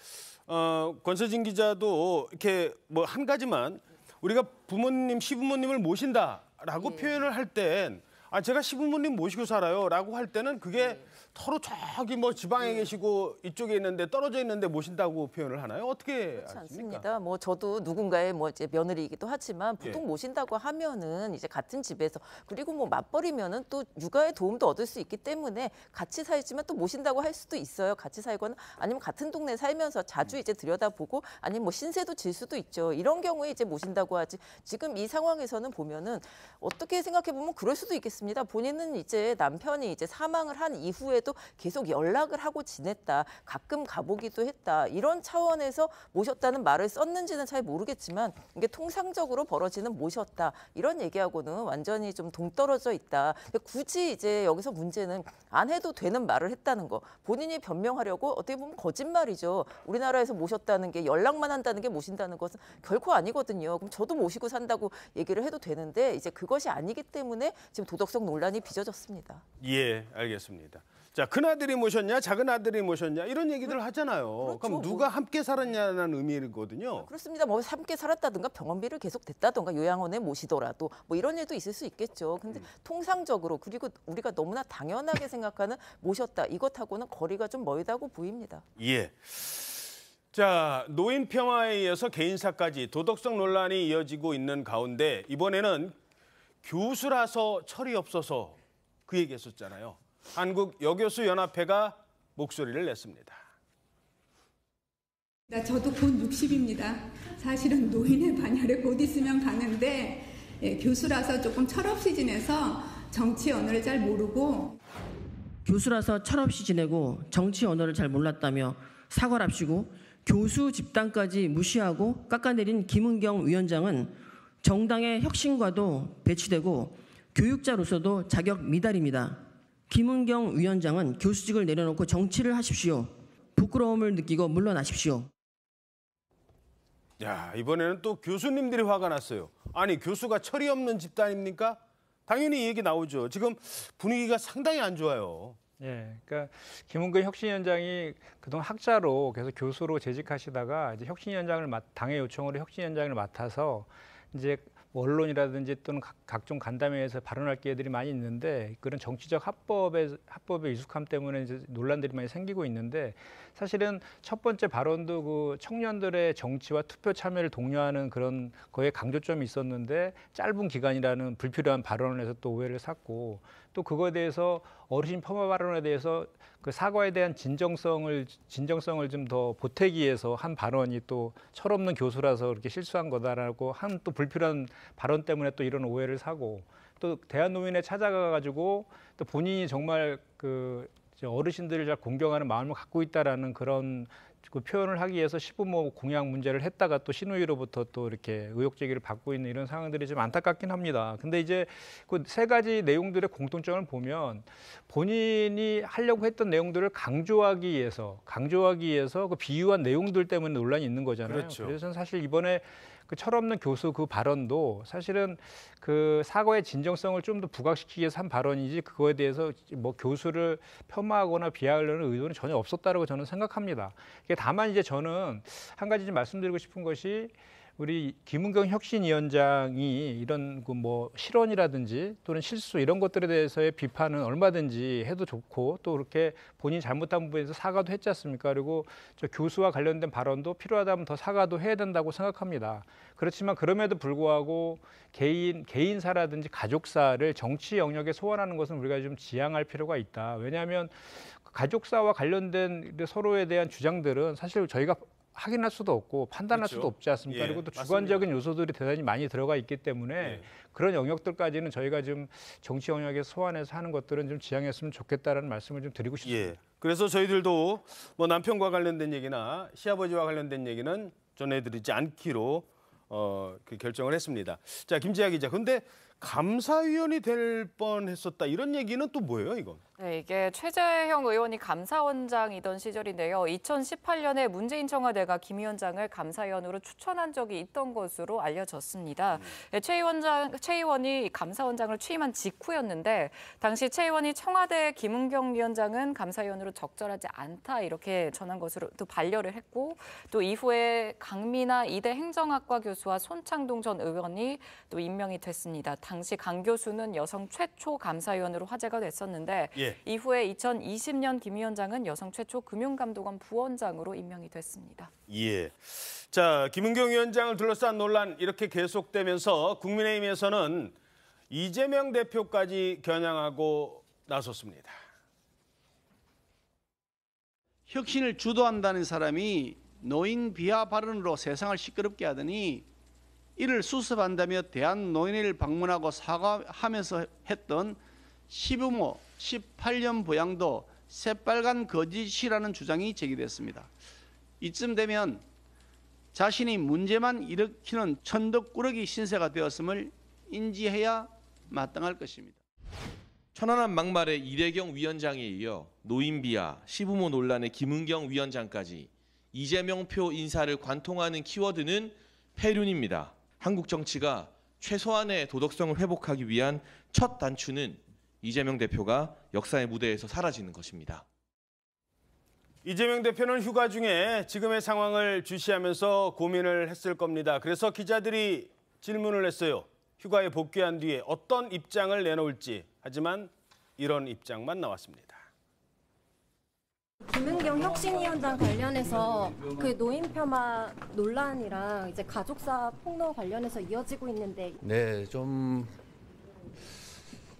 권서진 기자도 이렇게 뭐 한 가지만 우리가 부모님, 시부모님을 모신다라고 표현을 할 땐 아 제가 시부모님 모시고 살아요라고 할 때는 그게 서로 저기 뭐 지방에 계시고 이쪽에 있는데 떨어져 있는데 모신다고 표현을 하나요? 어떻게 그렇지 아십니까? 않습니다. 뭐 저도 누군가의 뭐 이제 며느리이기도 하지만 보통 모신다고 하면은 이제 같은 집에서 그리고 뭐 맞벌이면은 또 육아의 도움도 얻을 수 있기 때문에 같이 살지만 또 모신다고 할 수도 있어요. 같이 살거나 아니면 같은 동네 살면서 자주 이제 들여다보고 아니면 뭐 신세도 질 수도 있죠. 이런 경우에 이제 모신다고 하지. 지금 이 상황에서는 보면은 어떻게 생각해 보면 그럴 수도 있겠습니다. 본인은 이제 남편이 이제 사망을 한 이후에도 계속 연락을 하고 지냈다. 가끔 가보기도 했다. 이런 차원에서 모셨다는 말을 썼는지는 잘 모르겠지만 이게 통상적으로 벌어지는 모셨다. 이런 얘기하고는 완전히 좀 동떨어져 있다. 굳이 이제 여기서 문제는 안 해도 되는 말을 했다는 거. 본인이 변명하려고 어떻게 보면 거짓말이죠. 우리나라에서 모셨다는 게 연락만 한다는 게 모신다는 것은 결코 아니거든요. 그럼 저도 모시고 산다고 얘기를 해도 되는데 이제 그것이 아니기 때문에 지금 도덕성 논란이 빚어졌습니다. 예, 알겠습니다. 자, 큰아들이 모셨냐, 작은아들이 모셨냐 이런 얘기들 하잖아요. 그렇죠. 그럼 누가 함께 살았냐는 의미거든요. 그렇습니다. 뭐 함께 살았다든가 병원비를 계속 댔다든가 요양원에 모시더라도 뭐 이런 일도 있을 수 있겠죠. 근데 통상적으로 그리고 우리가 너무나 당연하게 생각하는 모셨다 이것하고는 거리가 좀 멀다고 보입니다. 예. 자, 노인 폄하에 의해서 개인사까지 도덕성 논란이 이어지고 있는 가운데 이번에는 교수라서 철이 없어서 그 얘기했었잖아요. 한국 여교수 연합회가 목소리를 냈습니다. 저도 곧 60입니다. 사실은 노인의 반열에 곧 있으면 가는데 교수라서 조금 철없이 지내서 정치 언어를 잘 모르고 교수라서 철없이 지내고 정치 언어를 잘 몰랐다며 사과를 합시고 교수 집단까지 무시하고 깎아내린 김은경 위원장은 정당의 혁신과도 배치되고 교육자로서도 자격 미달입니다. 김은경 위원장은 교수직을 내려놓고 정치를 하십시오. 부끄러움을 느끼고 물러나십시오. 야, 이번에는 또 교수님들이 화가 났어요. 아니, 교수가 철이 없는 집단입니까? 당연히 이 얘기 나오죠. 지금 분위기가 상당히 안 좋아요. 예, 그러니까 김은경 혁신위원장이 그동안 학자로 계속 교수로 재직하시다가 이제 혁신위원장을 당의 요청으로 혁신위원장을 맡아서 이제 언론이라든지 또는 각종 간담회에서 발언할 기회들이 많이 있는데 그런 정치적 합법의 위숙함 때문에 이제 논란들이 많이 생기고 있는데 사실은 첫 번째 발언도 그 청년들의 정치와 투표 참여를 독려하는 그런 거에 강조점이 있었는데 짧은 기간이라는 불필요한 발언을 해서 또 오해를 샀고 또 그거에 대해서 어르신 폄하 발언에 대해서 그 사과에 대한 진정성을 좀 더 보태기 위해서 한 발언이 또 철없는 교수라서 그렇게 실수한 거다라고 한 또 불필요한 발언 때문에 또 이런 오해를 사고 또 대한노인에 찾아가가지고 또 본인이 정말 그 어르신들을 잘 공경하는 마음을 갖고 있다라는 그런 그 표현을 하기 위해서 시부모 공약 문제를 했다가 또 시누이로부터 또 이렇게 의혹 제기를 받고 있는 이런 상황들이 좀 안타깝긴 합니다. 근데 이제 그 세 가지 내용들의 공통점을 보면 본인이 하려고 했던 내용들을 강조하기 위해서 그 비유한 내용들 때문에 논란이 있는 거잖아요. 그렇죠. 그래서 저는 사실 이번에 그 철없는 교수 그 발언도 사실은 그 사과의 진정성을 좀 더 부각시키기 위해서 한 발언이지 그거에 대해서 뭐 교수를 폄하하거나 비하하려는 의도는 전혀 없었다라고 저는 생각합니다. 다만 이제 저는 한 가지 좀 말씀드리고 싶은 것이 우리 김은경 혁신위원장이 이런 그 뭐 실언이라든지 또는 실수 이런 것들에 대해서의 비판은 얼마든지 해도 좋고 또 그렇게 본인이 잘못한 부분에서 사과도 했지 않습니까? 그리고 저 교수와 관련된 발언도 필요하다면 더 사과도 해야 된다고 생각합니다. 그렇지만 그럼에도 불구하고 개인사라든지 가족사를 정치 영역에 소환하는 것은 우리가 좀 지양할 필요가 있다. 왜냐하면 가족사와 관련된 서로에 대한 주장들은 사실 저희가 확인할 수도 없고 판단할 수도 없지 않습니까? 예, 그리고 또 맞습니다. 주관적인 요소들이 대단히 많이 들어가 있기 때문에 그런 영역들까지는 저희가 좀 정치 영역에 소환해서 하는 것들은 좀 지양했으면 좋겠다라는 말씀을 좀 드리고 싶습니다. 예. 그래서 저희들도 뭐 남편과 관련된 얘기나 시아버지와 관련된 얘기는 전해드리지 않기로 그 결정을 했습니다. 자, 김지아 기자. 근데 감사위원이 될 뻔했었다 이런 얘기는 또 뭐예요, 이건? 네, 이게 최재형 의원이 감사원장이던 시절인데요. 2018년에 문재인 청와대가 김 위원장을 감사위원으로 추천한 적이 있던 것으로 알려졌습니다. 네, 최 의원이 감사원장을 취임한 직후였는데 당시 최 의원이 청와대 김은경 위원장은 감사위원으로 적절하지 않다 이렇게 전한 것으로 또 반려를 했고 또 이후에 강미나 이대 행정학과 교수와 손창동 전 의원이 또 임명이 됐습니다. 당시 강 교수는 여성 최초 감사위원으로 화제가 됐었는데 예. 이후에 2020년 김 위원장은 여성 최초 금융감독원 부원장으로 임명이 됐습니다. 예. 자, 김은경 위원장을 둘러싼 논란 이렇게 계속되면서 국민의힘에서는 이재명 대표까지 겨냥하고 나섰습니다. 혁신을 주도한다는 사람이 노인 비하 발언으로 세상을 시끄럽게 하더니 이를 수습한다며 대한노인회를 방문하고 사과하면서 했던 시부모 18년 부양도 새빨간 거짓이라는 주장이 제기됐습니다. 이쯤 되면 자신이 문제만 일으키는 천덕꾸러기 신세가 되었음을 인지해야 마땅할 것입니다. 천안함 막말의 이대경 위원장에 이어 노인 비하, 시부모 논란의 김은경 위원장까지 이재명 표 인사를 관통하는 키워드는 폐륜입니다. 한국 정치가 최소한의 도덕성을 회복하기 위한 첫 단추는 이재명 대표가 역사의 무대에서 사라지는 것입니다. 이재명 대표는 휴가 중에 지금의 상황을 주시하면서 고민을 했을 겁니다. 그래서 기자들이 질문을 했어요. 휴가에 복귀한 뒤에 어떤 입장을 내놓을지. 하지만 이런 입장만 나왔습니다. 김은경 혁신위원장 관련해서 그 노인 폄하 논란이랑 이제 가족사 폭로 관련해서 이어지고 있는데 네, 좀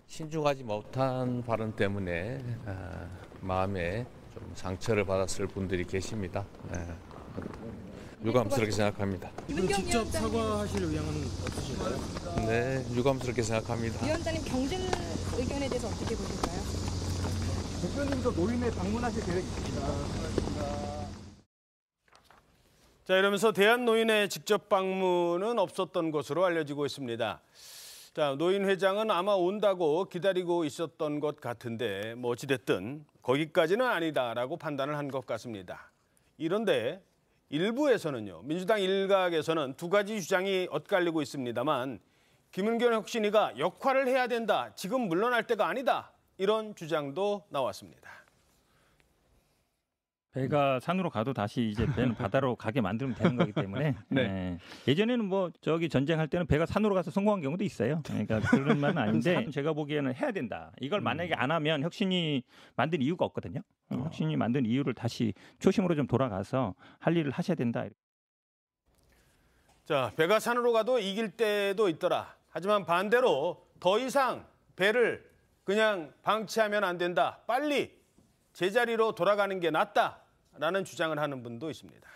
신중하지 못한 발언 때문에 마음에 좀 상처를 받았을 분들이 계십니다. 유감스럽게 생각합니다. 직접 사과하실 의향은 없으신가요? 네, 유감스럽게 생각합니다. 위원장님 경질 의견에 대해서 어떻게 보실까요? 대표님도 노인회 방문하실 계획 있습니다. 자, 이러면서 대한노인회 직접 방문은 없었던 것으로 알려지고 있습니다. 자, 노인 회장은 아마 온다고 기다리고 있었던 것 같은데 뭐 어찌됐든 거기까지는 아니다라고 판단을 한 것 같습니다. 이런데 일부에서는요, 민주당 일각에서는 두 가지 주장이 엇갈리고 있습니다만 김은경 혁신위가 역할을 해야 된다, 지금 물러날 때가 아니다, 이런 주장도 나왔습니다. 배가 산으로 가도 다시 이제 배는 바다로 가게 만들면 되는 거기 때문에 네. 예전에는 뭐 저기 전쟁할 때는 배가 산으로 가서 성공한 경우도 있어요. 그러니까 그런 말은 아닌데 제가 보기에는 해야 된다. 이걸 만약에 안 하면 혁신이 만든 이유가 없거든요. 혁신이 만든 이유를 다시 초심으로 좀 돌아가서 할 일을 하셔야 된다. 자, 배가 산으로 가도 이길 때도 있더라. 하지만 반대로 더 이상 배를 그냥 방치하면 안 된다. 빨리 제자리로 돌아가는 게 낫다라는 주장을 하는 분도 있습니다.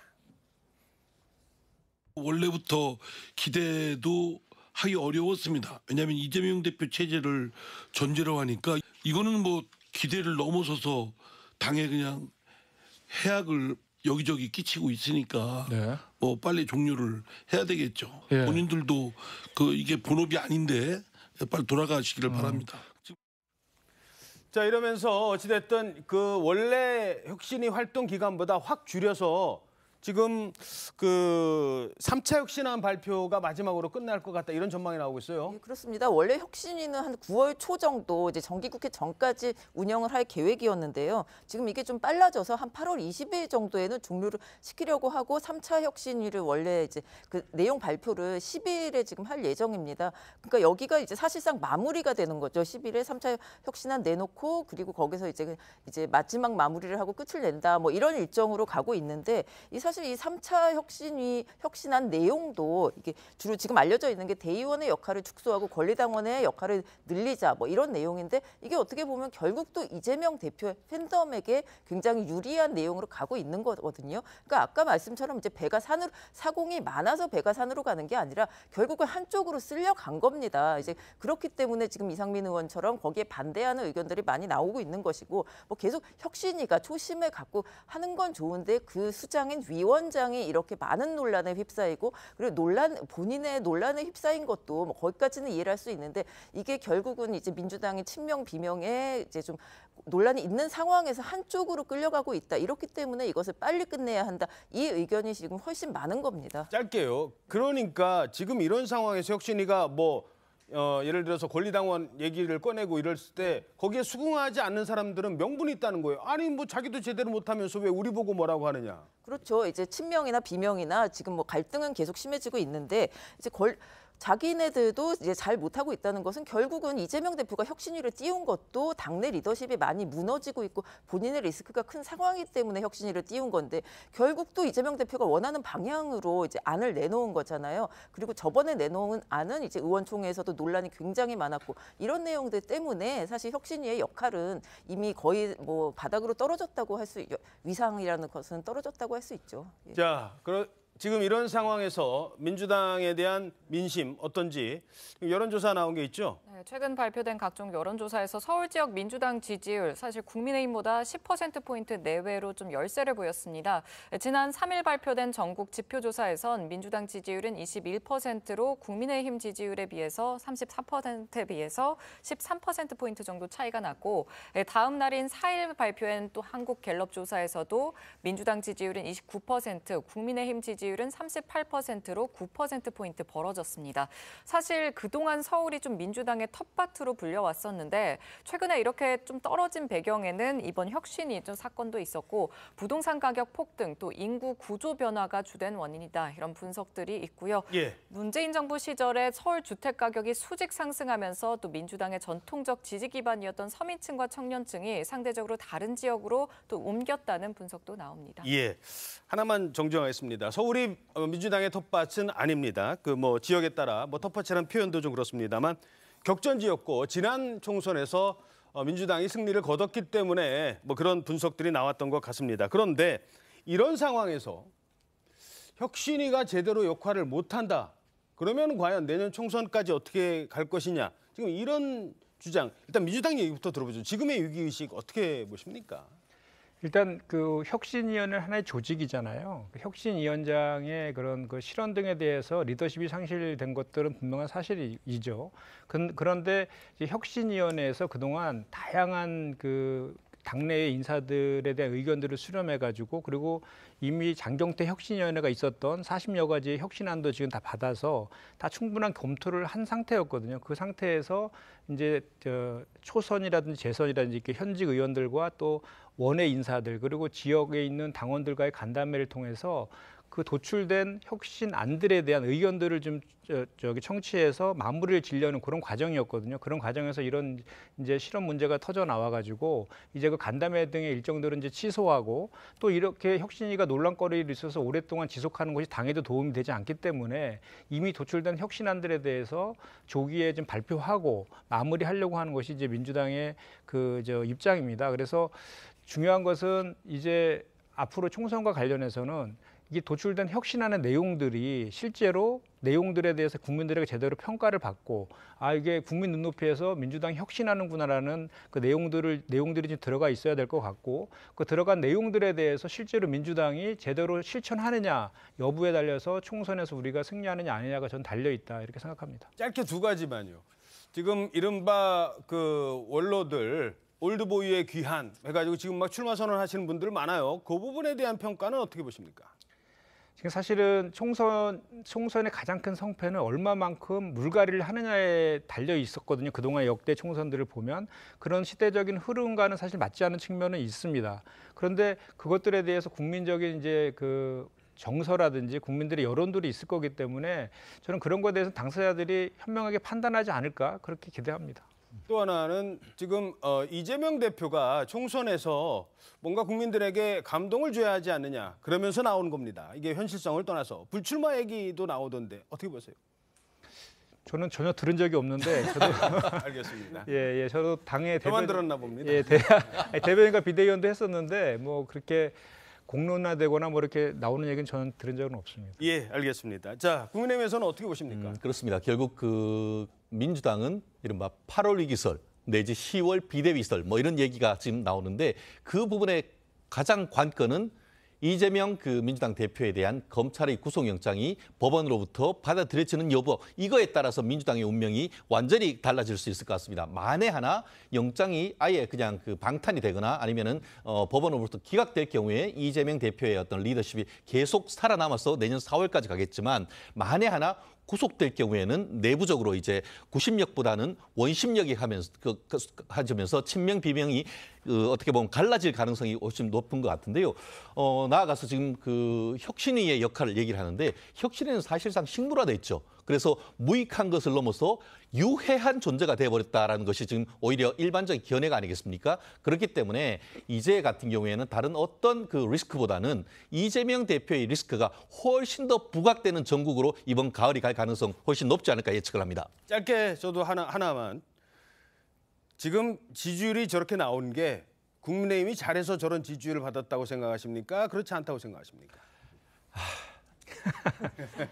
원래부터 기대도 하기 어려웠습니다. 왜냐하면 이재명 대표 체제를 전제로 하니까 이거는 뭐 기대를 넘어서서 당에 그냥 해악을 여기저기 끼치고 있으니까 네. 뭐 빨리 종료를 해야 되겠죠. 예. 본인들도 이게 본업이 아닌데 빨리 돌아가시기를 바랍니다. 자, 이러면서 어찌됐든 그 원래 혁신이 활동 기간보다 확 줄여서 지금 그 3차 혁신안 발표가 마지막으로 끝날 것 같다, 이런 전망이 나오고 있어요. 네, 그렇습니다. 원래 혁신위는 한 9월 초 정도 이제 정기국회 전까지 운영을 할 계획이었는데요. 지금 이게 좀 빨라져서 한 8월 20일 정도에는 종료를 시키려고 하고 3차 혁신위를 원래 이제 그 내용 발표를 10일에 지금 할 예정입니다. 그러니까 여기가 이제 사실상 마무리가 되는 거죠. 10일에 3차 혁신안 내놓고 그리고 거기서 이제 마지막 마무리를 하고 끝을 낸다, 뭐 이런 일정으로 가고 있는데 사실 이 3차 혁신안 내용도 이게 주로 지금 알려져 있는 게 대의원의 역할을 축소하고 권리당원의 역할을 늘리자, 뭐 이런 내용인데 이게 어떻게 보면 결국 또 이재명 대표의 팬덤에게 굉장히 유리한 내용으로 가고 있는 거거든요. 그러니까 아까 말씀처럼 이제 배가 산으로 사공이 많아서 배가 산으로 가는 게 아니라 결국은 한쪽으로 쓸려간 겁니다. 이제 그렇기 때문에 지금 이상민 의원처럼 거기에 반대하는 의견들이 많이 나오고 있는 것이고, 뭐 계속 혁신위가 초심을 갖고 하는 건 좋은데 그 수장인 위원장이 이렇게 많은 논란에 휩싸이고 그리고 본인의 논란에 휩싸인 것도 뭐 거기까지는 이해를 할 수 있는데 이게 결국은 이제 민주당의 친명 비명에 이제 좀 논란이 있는 상황에서 한쪽으로 끌려가고 있다. 이렇기 때문에 이것을 빨리 끝내야 한다. 이 의견이 지금 훨씬 많은 겁니다. 짧게요. 그러니까 지금 이런 상황에서 혁신위가 뭐 예를 들어서 권리당원 얘기를 꺼내고 이럴 때 거기에 수긍하지 않는 사람들은 명분이 있다는 거예요. 아니 뭐 자기도 제대로 못하면서 왜 우리 보고 뭐라고 하느냐. 그렇죠. 이제 친명이나 비명이나 지금 뭐 갈등은 계속 심해지고 있는데 이제 자기네들도 이제 잘 못하고 있다는 것은 결국은 이재명 대표가 혁신위를 띄운 것도 당내 리더십이 많이 무너지고 있고 본인의 리스크가 큰 상황이기 때문에 혁신위를 띄운 건데 결국 또 이재명 대표가 원하는 방향으로 이제 안을 내놓은 거잖아요. 그리고 저번에 내놓은 안은 이제 의원총회에서도 논란이 굉장히 많았고 이런 내용들 때문에 사실 혁신위의 역할은 이미 거의 뭐 바닥으로 떨어졌다고 할 수 위상이라는 것은 떨어졌다고 할 수 있죠. 예. 자, 지금 이런 상황에서 민주당에 대한 민심 어떤지 여론조사 나온 게 있죠? 네, 최근 발표된 각종 여론조사에서 서울 지역 민주당 지지율 사실 국민의힘보다 10%포인트 내외로 좀 열세를 보였습니다. 지난 3일 발표된 전국 지표조사에선 민주당 지지율은 21%로 국민의힘 지지율에 비해서 34%에 비해서 13%포인트 정도 차이가 났고 다음 날인 4일 발표한 또 한국갤럽조사에서도 민주당 지지율은 29%, 국민의힘 지지율은 38%로 9%포인트 벌어졌습니다. 사실 그동안 서울이 좀 민주당의 텃밭으로 불려왔었는데 최근에 이렇게 좀 떨어진 배경에는 이번 혁신위 좀 사건도 있었고 부동산 가격 폭등 또 인구 구조 변화가 주된 원인이다. 이런 분석들이 있고요. 예. 문재인 정부 시절에 서울 주택 가격이 수직 상승하면서 또 민주당의 전통적 지지 기반이었던 서민층과 청년층이 상대적으로 다른 지역으로 또 옮겼다는 분석도 나옵니다. 예. 하나만 정정하겠습니다. 서울이 민주당의 텃밭은 아닙니다. 그 뭐 지역에 따라 뭐 텃밭이라는 표현도 좀 그렇습니다만 격전지였고 지난 총선에서 민주당이 승리를 거뒀기 때문에 뭐 그런 분석들이 나왔던 것 같습니다. 그런데 이런 상황에서 혁신위가 제대로 역할을 못한다. 그러면 과연 내년 총선까지 어떻게 갈 것이냐. 지금 이런 주장. 일단 민주당 얘기부터 들어보죠. 지금의 위기의식 어떻게 보십니까? 일단 그 혁신위원회는 하나의 조직이잖아요. 혁신위원장의 그런 그 실언 등에 대해서 리더십이 상실된 것들은 분명한 사실이죠. 그런데 이제 혁신위원회에서 그동안 다양한 그 당내의 인사들에 대한 의견들을 수렴해가지고 그리고 이미 장경태 혁신위원회가 있었던 40여 가지의 혁신안도 지금 다 받아서 다 충분한 검토를 한 상태였거든요. 그 상태에서 이제 초선이라든지 재선이라든지 이렇게 현직 의원들과 또 원외 인사들 그리고 지역에 있는 당원들과의 간담회를 통해서 그 도출된 혁신안들에 대한 의견들을 좀 청취해서 마무리를 지려는 그런 과정이었거든요. 그런 과정에서 이런 이제 실험 문제가 터져 나와가지고 이제 그 간담회 등의 일정들은 이제 취소하고 또 이렇게 혁신위가 논란거리를 있어서 오랫동안 지속하는 것이 당에도 도움이 되지 않기 때문에 이미 도출된 혁신안들에 대해서 조기에 좀 발표하고 마무리하려고 하는 것이 이제 민주당의 그 입장입니다. 그래서 중요한 것은 이제 앞으로 총선과 관련해서는 이게 도출된 혁신안의 내용들이 실제로 내용들에 대해서 국민들에게 제대로 평가를 받고 이게 국민 눈높이에서 민주당이 혁신하는구나라는 그 내용들이 좀 들어가 있어야 될 것 같고 그 들어간 내용들에 대해서 실제로 민주당이 제대로 실천하느냐 여부에 달려서 총선에서 우리가 승리하느냐 아니냐가 전 달려 있다 이렇게 생각합니다. 짧게 두 가지만요. 지금 이른바 그 원로들 올드보이의 귀한 해가지고 지금 막 출마 선언하시는 분들 많아요. 그 부분에 대한 평가는 어떻게 보십니까? 지금 사실은 총선의 가장 큰 성패는 얼마만큼 물갈이를 하느냐에 달려 있었거든요. 그동안 역대 총선들을 보면 그런 시대적인 흐름과는 사실 맞지 않는 측면은 있습니다. 그런데 그것들에 대해서 국민적인 이제 그 정서라든지 국민들의 여론들이 있을 거기 때문에 저는 그런 것에 대해서 당사자들이 현명하게 판단하지 않을까 그렇게 기대합니다. 또 하나는 지금 이재명 대표가 총선에서 뭔가 국민들에게 감동을 줘야 하지 않느냐 그러면서 나오는 겁니다. 이게 현실성을 떠나서 불출마 얘기도 나오던데 어떻게 보세요? 저는 전혀 들은 적이 없는데 저도 알겠습니다. 예, 저도 당의 저만 들었나 봅니다. 예, 대변인과 비대위원도 했었는데 뭐 그렇게 공론화되거나 뭐 이렇게 나오는 얘기는 저는 들은 적은 없습니다. 예, 알겠습니다. 자, 국민의힘에서는 어떻게 보십니까? 그렇습니다. 결국 그 민주당은 이른바 8월 위기설 내지 10월 비대위설 뭐 이런 얘기가 지금 나오는데 그 부분의 가장 관건은 이재명 그 민주당 대표에 대한 검찰의 구속영장이 법원으로부터 받아들여지는 여부 이거에 따라서 민주당의 운명이 완전히 달라질 수 있을 것 같습니다. 만에 하나 영장이 아예 그냥 그 방탄이 되거나 아니면은 법원으로부터 기각될 경우에 이재명 대표의 어떤 리더십이 계속 살아남아서 내년 4월까지 가겠지만 만에 하나 구속될 경우에는 내부적으로 이제 구심력보다는 원심력이 하면서 친명 비명이 어떻게 보면 갈라질 가능성이 훨씬 높은 것 같은데요. 나아가서 지금 그 혁신위의 역할을 얘기를 하는데 혁신위는 사실상 식물화돼 있죠. 그래서 무익한 것을 넘어서 유해한 존재가 되어버렸다라는 것이 지금 오히려 일반적인 견해가 아니겠습니까? 그렇기 때문에 이제 같은 경우에는 다른 어떤 그 리스크보다는 이재명 대표의 리스크가 훨씬 더 부각되는 전국으로 이번 가을이 갈 가능성 훨씬 높지 않을까 예측을 합니다. 짧게 저도 하나만. 지금 지지율이 저렇게 나온 게 국민의힘이 잘해서 저런 지지율을 받았다고 생각하십니까? 그렇지 않다고 생각하십니까?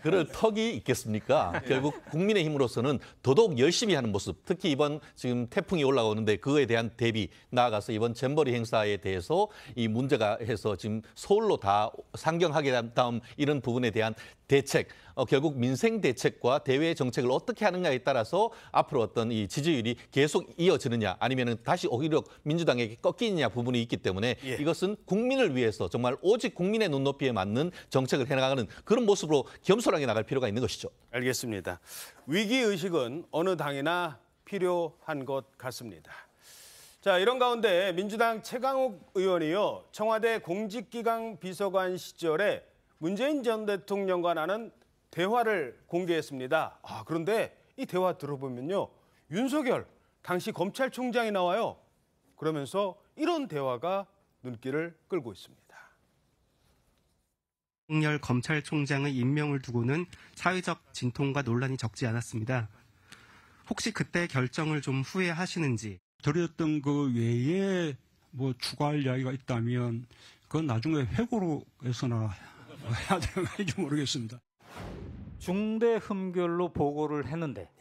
그럴 턱이 있겠습니까? 결국 국민의힘으로서는 더더욱 열심히 하는 모습, 특히 이번 지금 태풍이 올라오는데 그거에 대한 대비, 나아가서 이번 잼버리 행사에 대해서 이 문제가 해서 지금 서울로 다 상경하게 된 다음 이런 부분에 대한 대책, 결국 민생 대책과 대외 정책을 어떻게 하느냐에 따라서 앞으로 어떤 이 지지율이 계속 이어지느냐 아니면은 다시 오히려 민주당에게 꺾이느냐 부분이 있기 때문에 이것은 국민을 위해서 정말 오직 국민의 눈높이에 맞는 정책을 해나가는 그런 모습으로 겸손하게 나갈 필요가 있는 것이죠. 알겠습니다. 위기의식은 어느 당이나 필요한 것 같습니다. 자, 이런 가운데 민주당 최강욱 의원이요, 청와대 공직기강 비서관 시절에 문재인 전 대통령과 나는 대화를 공개했습니다. 그런데 이 대화 들어보면요, 윤석열 당시 검찰총장이 나와요. 그러면서 이런 대화가 눈길을 끌고 있습니다. 윤석열 검찰총장의 임명을 두고는 사회적 진통과 논란이 적지 않았습니다. 혹시 그때 결정을 좀 후회하시는지? 드렸던 그 외에 뭐 추가할 이야기가 있다면 그건 나중에 회고로 해서나 해야 되는지 모르겠습니다. 중대 흠결로 보고를 했는데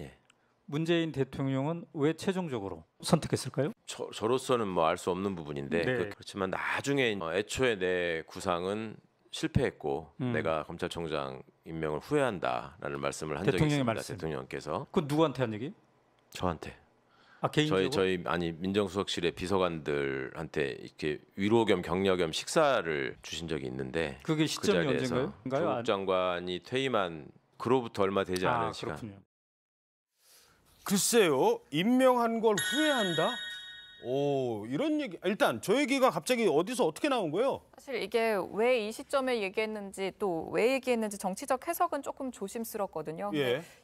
문재인 대통령은 왜 최종적으로 선택했을까요? 저로서는 뭐 알 수 없는 부분인데 그렇지만 나중에 애초에 내 구상은 실패했고 내가 검찰총장 임명을 후회한다라는 말씀을 한 적이 있습니다. 말씀. 대통령께서. 그건 누구한테 한 얘기? 저한테. 개인적으로? 저희 민정수석실의 비서관들한테 이렇게 위로 겸 격려 겸 식사를 주신 적이 있는데 그게 시점이 그 자리에서 언젠가요? 조국 장관이 퇴임한 그로부터 얼마 되지 않은 시간. 그렇군요. 글쎄요, 임명한 걸 후회한다? 이런 얘기. 일단 저 얘기가 갑자기 어디서 어떻게 나온 거예요? 사실 이게 왜 이 시점에 얘기했는지 또 왜 얘기했는지 정치적 해석은 조금 조심스럽거든요.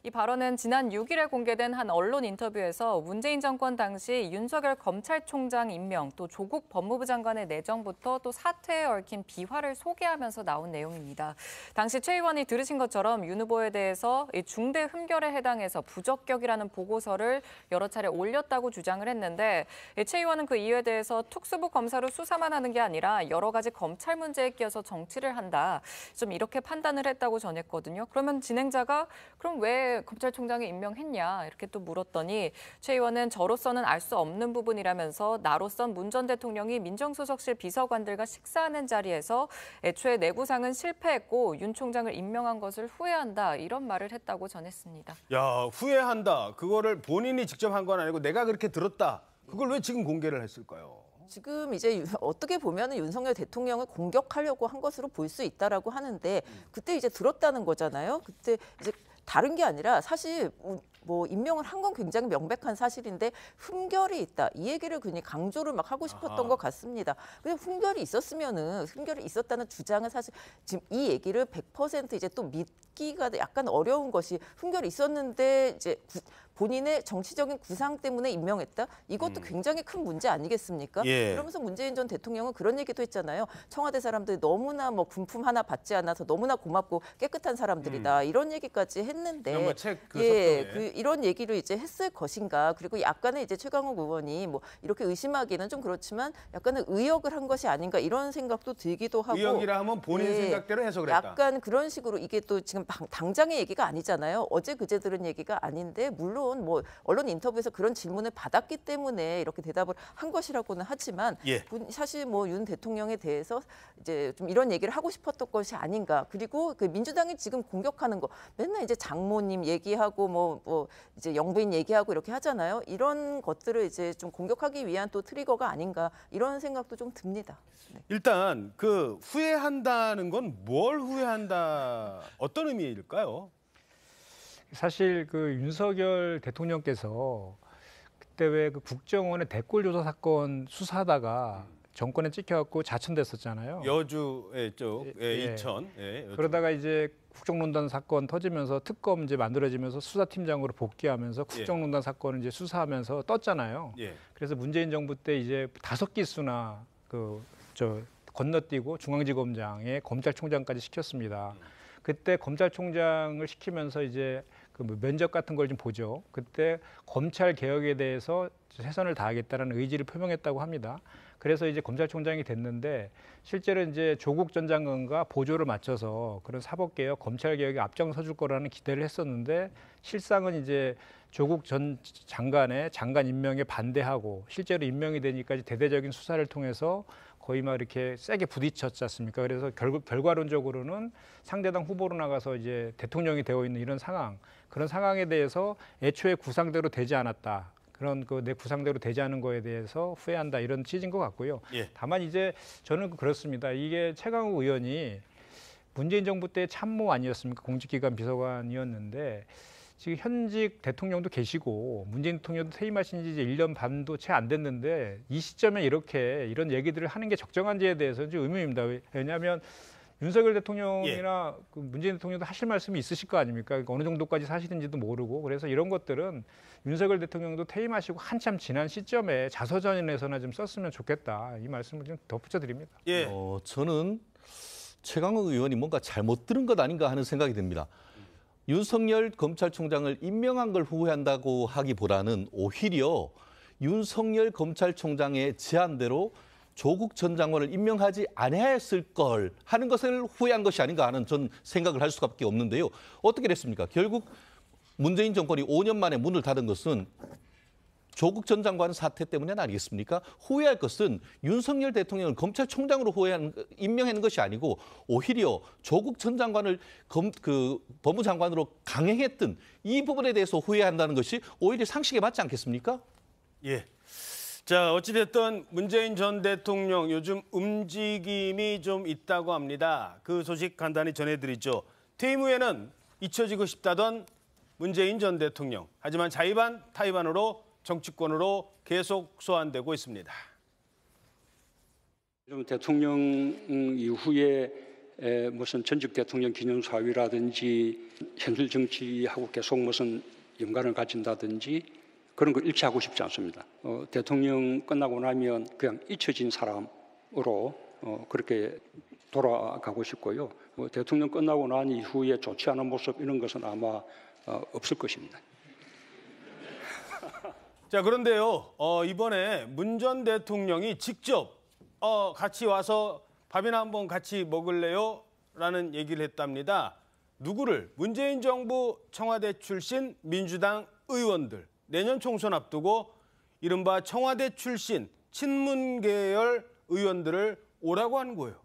이 발언은 지난 6일에 공개된 한 언론 인터뷰에서 문재인 정권 당시 윤석열 검찰총장 임명, 또 조국 법무부 장관의 내정부터 또 사퇴에 얽힌 비화를 소개하면서 나온 내용입니다. 당시 최 의원이 들으신 것처럼 윤 후보에 대해서 이 중대 흠결에 해당해서 부적격이라는 보고서를 여러 차례 올렸다고 주장을 했는데 최 의원은 그 이유에 대해서 특수부 검사로 수사만 하는 게 아니라 여러 가지 검찰 문제에 끼어서 정치를 한다. 좀 이렇게 판단을 했다고 전했거든요. 그러면 진행자가 그럼 왜 검찰총장에 임명했냐 이렇게 또 물었더니 최 의원은 저로서는 알 수 없는 부분이라면서 나로선 문 전 대통령이 민정수석실 비서관들과 식사하는 자리에서 애초에 내 구상은 실패했고 윤 총장을 임명한 것을 후회한다 이런 말을 했다고 전했습니다. 야, 후회한다. 그거를 본인이 직접 한 건 아니고 내가 그렇게 들었다. 그걸 왜 지금 공개를 했을까요? 지금 이제 어떻게 보면 윤석열 대통령을 공격하려고 한 것으로 볼 수 있다라고 하는데 그때 이제 들었다는 거잖아요. 그때 이제 다른 게 아니라 사실 뭐 임명을 한 건 굉장히 명백한 사실인데 흠결이 있다. 이 얘기를 그냥 강조를 막 하고 싶었던 것 같습니다. 근데 흠결이 있었다는 주장은 사실 지금 이 얘기를 100% 이제 또 믿기가 약간 어려운 것이 흠결이 있었는데 이제 본인의 정치적인 구상 때문에 임명했다? 이것도 굉장히 큰 문제 아니겠습니까? 그러면서 문재인 전 대통령은 그런 얘기도 했잖아요. 청와대 사람들이 너무나 뭐 군품 하나 받지 않아서 너무나 고맙고 깨끗한 사람들이다. 이런 얘기까지 했는데 이런 얘기를 이제 했을 것인가. 그리고 약간의 이제 최강욱 의원이 뭐 이렇게 의심하기는 좀 그렇지만 약간의 의역을 한 것이 아닌가 이런 생각도 들기도 하고. 의역이라 하면 본인 생각대로 해석을 했다. 약간 그런 식으로 이게 또 지금 당장의 얘기가 아니잖아요. 어제 그제 들은 얘기가 아닌데 물론 뭐 언론 인터뷰에서 그런 질문을 받았기 때문에 이렇게 대답을 한 것이라고는 하지만 사실 뭐 윤 대통령에 대해서 이제 좀 이런 얘기를 하고 싶었던 것이 아닌가. 그리고 그 민주당이 지금 공격하는 거 맨날 이제 장모님 얘기하고 뭐 이제 영부인 얘기하고 이렇게 하잖아요. 이런 것들을 이제 좀 공격하기 위한 또 트리거가 아닌가 이런 생각도 좀 듭니다. 일단 그 후회한다는 건 뭘 후회한다 어떤 의미일까요? 사실 그 윤석열 대통령께서 그때 왜 그 국정원의 댓글 조사 사건 수사하다가 정권에 찍혀갖고 자천됐었잖아요. 여주의 쪽, 이천. 그러다가 이제 국정농단 사건 터지면서 특검 이제 만들어지면서 수사팀장으로 복귀하면서 국정농단 사건을 이제 수사하면서 떴잖아요. 그래서 문재인 정부 때 이제 5기수나 건너뛰고 중앙지검장에 검찰총장까지 시켰습니다. 그때 검찰총장을 시키면서 이제 그 면접 같은 걸 좀 보죠. 그때 검찰 개혁에 대해서 최선을 다하겠다는 의지를 표명했다고 합니다. 그래서 이제 검찰총장이 됐는데 실제로 이제 조국 전 장관과 보조를 맞춰서 그런 사법개혁, 검찰개혁에 앞장서줄 거라는 기대를 했었는데 실상은 이제 조국 전 장관의 장관 임명에 반대하고 실제로 임명이 되니까 대대적인 수사를 통해서 거의 막 이렇게 세게 부딪혔지 않습니까? 그래서 결과론적으로는 상대당 후보로 나가서 이제 대통령이 되어 있는 이런 상황, 그런 상황에 대해서 애초에 구상대로 되지 않았다. 그런 내 구상대로 되지 않은 거에 대해서 후회한다 이런 취지인 것 같고요. 다만 이제 저는 그렇습니다. 이게 최강욱 의원이 문재인 정부 때 참모 아니었습니까? 공직기관 비서관이었는데 지금 현직 대통령도 계시고 문재인 대통령도 퇴임하신 지 이제 1년 반도 채 안 됐는데 이 시점에 이런 얘기들을 하는 게 적정한지에 대해서는 좀 의문입니다. 왜냐하면 윤석열 대통령이나 그 문재인 대통령도 하실 말씀이 있으실 거 아닙니까? 어느 정도까지 사시는지도 모르고 그래서 이런 것들은 윤석열 대통령도 퇴임하시고 한참 지난 시점에 자서전에서나 좀 썼으면 좋겠다. 이 말씀을 좀 덧붙여드립니다. 저는 최강욱 의원이 뭔가 잘못 들은 것 아닌가 하는 생각이 듭니다. 윤석열 검찰총장을 임명한 걸 후회한다고 하기보다는 오히려 윤석열 검찰총장의 제안대로 조국 전 장관을 임명하지 않아야 했을 걸 하는 것을 후회한 것이 아닌가 하는 전 생각을 할 수밖에 없는데요. 어떻게 됐습니까? 결국 문재인 정권이 5년 만에 문을 닫은 것은 조국 전 장관 사태 때문은 아니겠습니까? 후회할 것은 윤석열 대통령을 검찰총장으로 임명하는 것이 아니고 오히려 조국 전 장관을 법무장관으로 강행했던 이 부분에 대해서 후회한다는 것이 오히려 상식에 맞지 않겠습니까? 자, 어찌됐든 문재인 전 대통령 요즘 움직임이 좀 있다고 합니다. 그 소식 간단히 전해드리죠. 퇴임 후에는 잊혀지고 싶다던 문재인 전 대통령. 하지만 자의반 타의반으로 정치권으로 계속 소환되고 있습니다. 대통령 이후에 무슨 전직 대통령 기념사위라든지 현실 정치하고 계속 무슨 연관을 가진다든지 그런 거 일치하고 싶지 않습니다. 대통령 끝나고 나면 그냥 잊혀진 사람으로 그렇게 돌아가고 싶고요. 대통령 끝나고 난 이후에 좋지 않은 모습 이런 것은 아마 없을 것입니다. 자, 그런데요. 이번에 문 전 대통령이 직접 같이 와서 밥이나 한번 같이 먹을래요? 라는 얘기를 했답니다. 누구를? 문재인 정부 청와대 출신 민주당 의원들. 내년 총선 앞두고 이른바 청와대 출신 친문계열 의원들을 오라고 하는 거예요.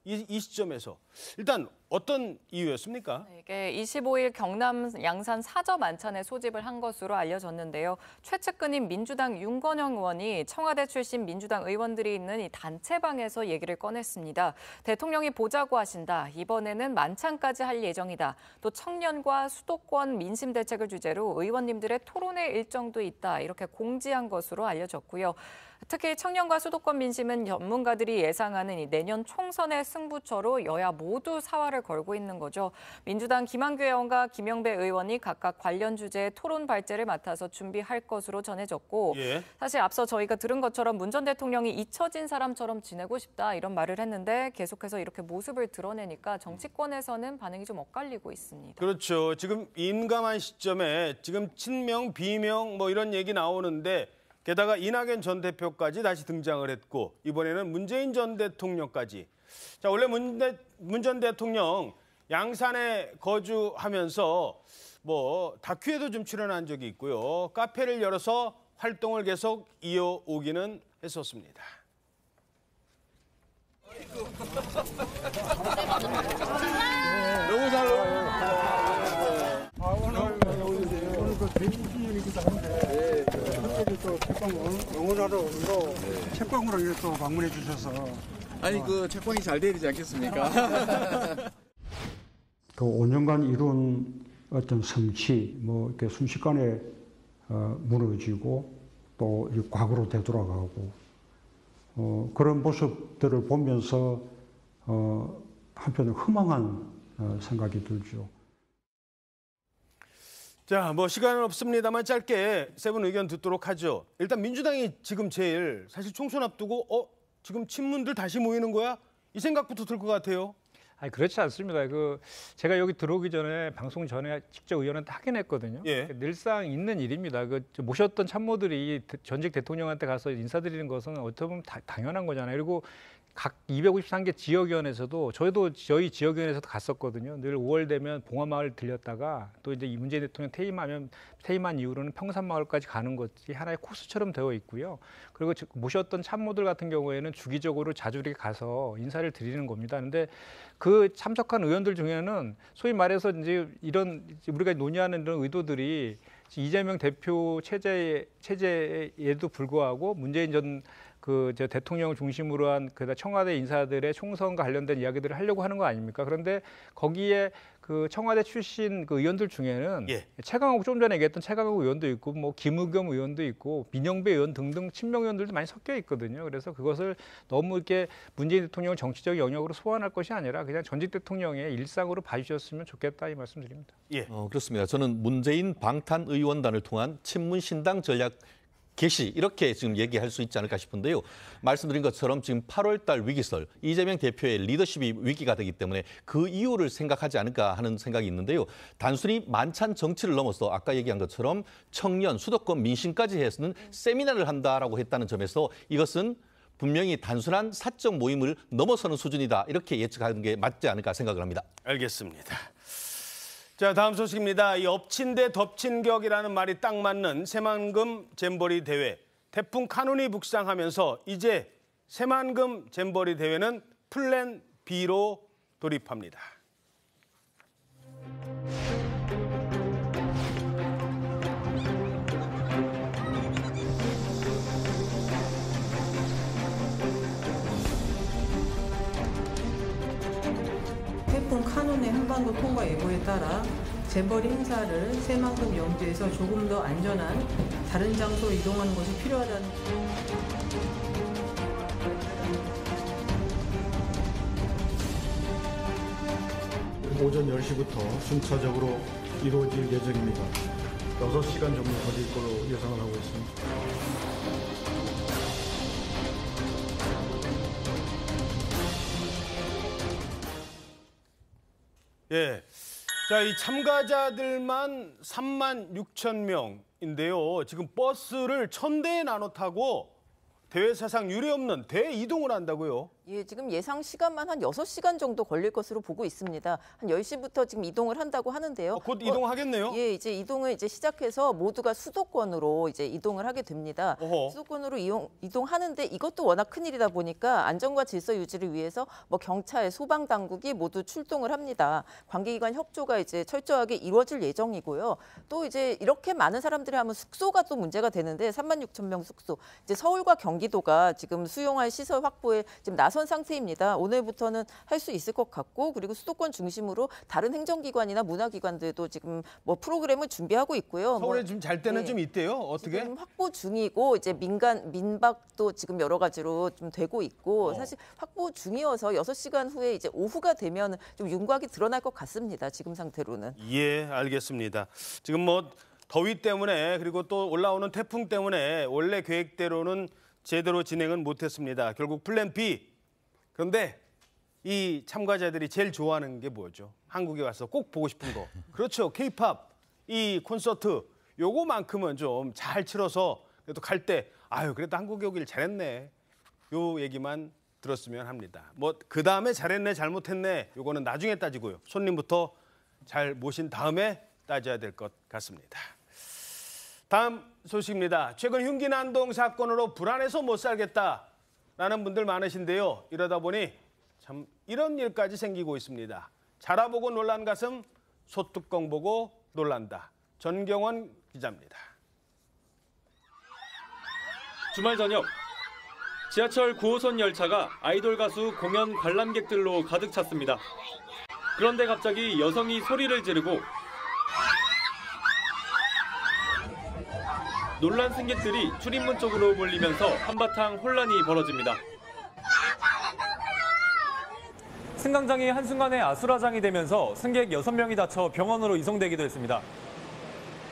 이 시점에서. 일단 어떤 이유였습니까? 이게 25일 경남 양산 사저 만찬에 소집을 한 것으로 알려졌는데요. 최측근인 민주당 윤건영 의원이 청와대 출신 민주당 의원들이 있는 이 단체방에서 얘기를 꺼냈습니다. 대통령이 보자고 하신다. 이번에는 만찬까지 할 예정이다. 또 청년과 수도권 민심 대책을 주제로 의원님들의 토론회 일정도 있다. 이렇게 공지한 것으로 알려졌고요. 특히 청년과 수도권 민심은 전문가들이 예상하는 이 내년 총선의 승부처로 여야 모두 사활을 걸고 있는 거죠. 민주당 김한규 의원과 김영배 의원이 각각 관련 주제의 토론 발제를 맡아서 준비할 것으로 전해졌고 사실 앞서 저희가 들은 것처럼 문 전 대통령이 잊혀진 사람처럼 지내고 싶다 이런 말을 했는데 계속해서 이렇게 모습을 드러내니까 정치권에서는 반응이 좀 엇갈리고 있습니다. 그렇죠. 지금 임감한 시점에 지금 친명, 비명 뭐 이런 얘기 나오는데 게다가 이낙연 전 대표까지 다시 등장을 했고 이번에는 문재인 전 대통령까지. 자, 원래 문 전 대통령 양산에 거주하면서 뭐 다큐에도 좀 출연한 적이 있고요. 카페를 열어서 활동을 계속 이어오기는 했었습니다. 너무 잘 어울린다. 오늘 그 대기기이기도 한데 갑자기 또 책방 응원하러 오고 책방으로 이렇게 또 방문해 주셔서 아니 그 책방이 잘 되지 않겠습니까? 그 5년간 이룬 어떤 성취, 뭐 이렇게 순식간에 무너지고 또 과거로 되돌아가고 그런 모습들을 보면서 한편으로 허망한 생각이 들죠. 자, 뭐 시간은 없습니다만 짧게 세 분 의견 듣도록 하죠. 일단 민주당이 지금 제일 사실 총선 앞두고 지금 친문들 다시 모이는 거야? 이 생각부터 들 것 같아요. 아니 그렇지 않습니다. 제가 여기 들어오기 전에 방송 전에 직접 의원한테 확인했거든요. 예. 늘상 있는 일입니다. 모셨던 참모들이 전직 대통령한테 가서 인사드리는 것은 어떻게 보면 당연한 거잖아요. 그리고 각 253개 지역위원회에서도 저희 지역위원회에서도 갔었거든요. 늘 5월 되면 봉화마을 들렸다가 또 이제 문재인 대통령 퇴임한 이후로는 평산마을까지 가는 것이 하나의 코스처럼 되어 있고요. 그리고 모셨던 참모들 같은 경우에는 주기적으로 자주 이렇게 가서 인사를 드리는 겁니다. 그런데 그 참석한 의원들 중에는 소위 말해서 이제 이런 우리가 논의하는 이런 의도들이 이재명 대표 체제에도 불구하고 문재인 전 대통령을 중심으로 한 청와대 인사들의 총선과 관련된 이야기들을 하려고 하는 거 아닙니까? 그런데 거기에 청와대 출신 의원들 중에는 최강욱 좀 전에 얘기했던 최강욱 의원도 있고 뭐 김의겸 의원도 있고 민영배 의원 등등 친명 의원들도 많이 섞여 있거든요. 그래서 그것을 너무 이렇게 문재인 대통령을 정치적 영역으로 소환할 것이 아니라 그냥 전직 대통령의 일상으로 봐주셨으면 좋겠다 이 말씀드립니다. 그렇습니다. 저는 문재인 방탄 의원단을 통한 친문 신당 전략 개시 이렇게 지금 얘기할 수 있지 않을까 싶은데요. 말씀드린 것처럼 지금 8월 달 위기설 이재명 대표의 리더십이 위기가 되기 때문에 그 이유를 생각하지 않을까 하는 생각이 있는데요. 단순히 만찬 정치를 넘어서 아까 얘기한 것처럼 청년, 수도권, 민심까지 해서는 세미나를 한다라고 했다는 점에서 이것은 분명히 단순한 사적 모임을 넘어서는 수준이다. 이렇게 예측하는 게 맞지 않을까 생각을 합니다. 알겠습니다. 자, 다음 소식입니다. 이 엎친 데 덮친 격이라는 말이 딱 맞는 새만금 잼버리 대회. 태풍 카눈이 북상하면서 이제 새만금 잼버리 대회는 플랜 B로 돌입합니다. 태풍 카눈의 한반도 통과 예보에 따라 잼버리 행사를 새만금 영지에서 조금 더 안전한 다른 장소로 이동하는 것이 필요하다는 오전 10시부터 순차적으로 이루어질 예정입니다. 6시간 정도 걸릴 걸로 예상을 하고 있습니다. 예. 자, 이 참가자들만 36,000명인데요. 지금 버스를 1,000대에 나눠 타고 대회 사상 유례없는 대이동을 한다고요? 예, 지금 예상 시간만 한 6시간 정도 걸릴 것으로 보고 있습니다. 한 10시부터 지금 이동을 한다고 하는데요. 곧 이동하겠네요? 예, 이제 이동을 시작해서 모두가 수도권으로 이제 이동을 하게 됩니다. 수도권으로 이동하는데 이것도 워낙 큰일이다 보니까 안전과 질서 유지를 위해서 뭐 경찰, 소방 당국이 모두 출동을 합니다. 관계기관 협조가 이제 철저하게 이루어질 예정이고요. 또 이제 이렇게 많은 사람들이 하면 숙소가 또 문제가 되는데 36,000명 숙소. 이제 서울과 경기도가 지금 수용할 시설 확보에 지금 나선 상태입니다. 오늘부터는 할 수 있을 것 같고 그리고 수도권 중심으로 다른 행정기관이나 문화기관들도 지금 뭐 프로그램을 준비하고 있고요. 서울에 지금 잘 때는 좀 있대요. 어떻게? 지금 확보 중이고 이제 민박도 지금 여러 가지로 좀 되고 있고 사실 확보 중이어서 6시간 후에 이제 오후가 되면 좀 윤곽이 드러날 것 같습니다. 지금 상태로는. 예, 알겠습니다. 지금 뭐 더위 때문에 그리고 또 올라오는 태풍 때문에 원래 계획대로는 제대로 진행은 못했습니다. 결국 플랜 B. 그런데 이 참가자들이 제일 좋아하는 게 뭐죠? 한국에 와서 꼭 보고 싶은 거. 그렇죠. K-팝, 이 콘서트 요거만큼은 좀 잘 치러서 그래도 갈 때 그래도 한국에 오길 잘했네. 요 얘기만 들었으면 합니다. 뭐 그다음에 잘했네 잘못했네 요거는 나중에 따지고요. 손님부터 잘 모신 다음에 따져야 될 것 같습니다. 다음 소식입니다. 최근 흉기 난동 사건으로 불안해서 못 살겠다라는 분들 많으신데요. 이러다 보니 참 이런 일까지 생기고 있습니다. 자라보고 놀란 가슴, 소뚜껑 보고 놀란다. 전경원 기자입니다. 주말 저녁 지하철 9호선 열차가 아이돌 가수 공연 관람객들로 가득 찼습니다. 그런데 갑자기 여성이 소리를 지르고 놀란 승객들이 출입문 쪽으로 몰리면서 한바탕 혼란이 벌어집니다. 승강장이 한순간에 아수라장이 되면서 승객 6명이 다쳐 병원으로 이송되기도 했습니다.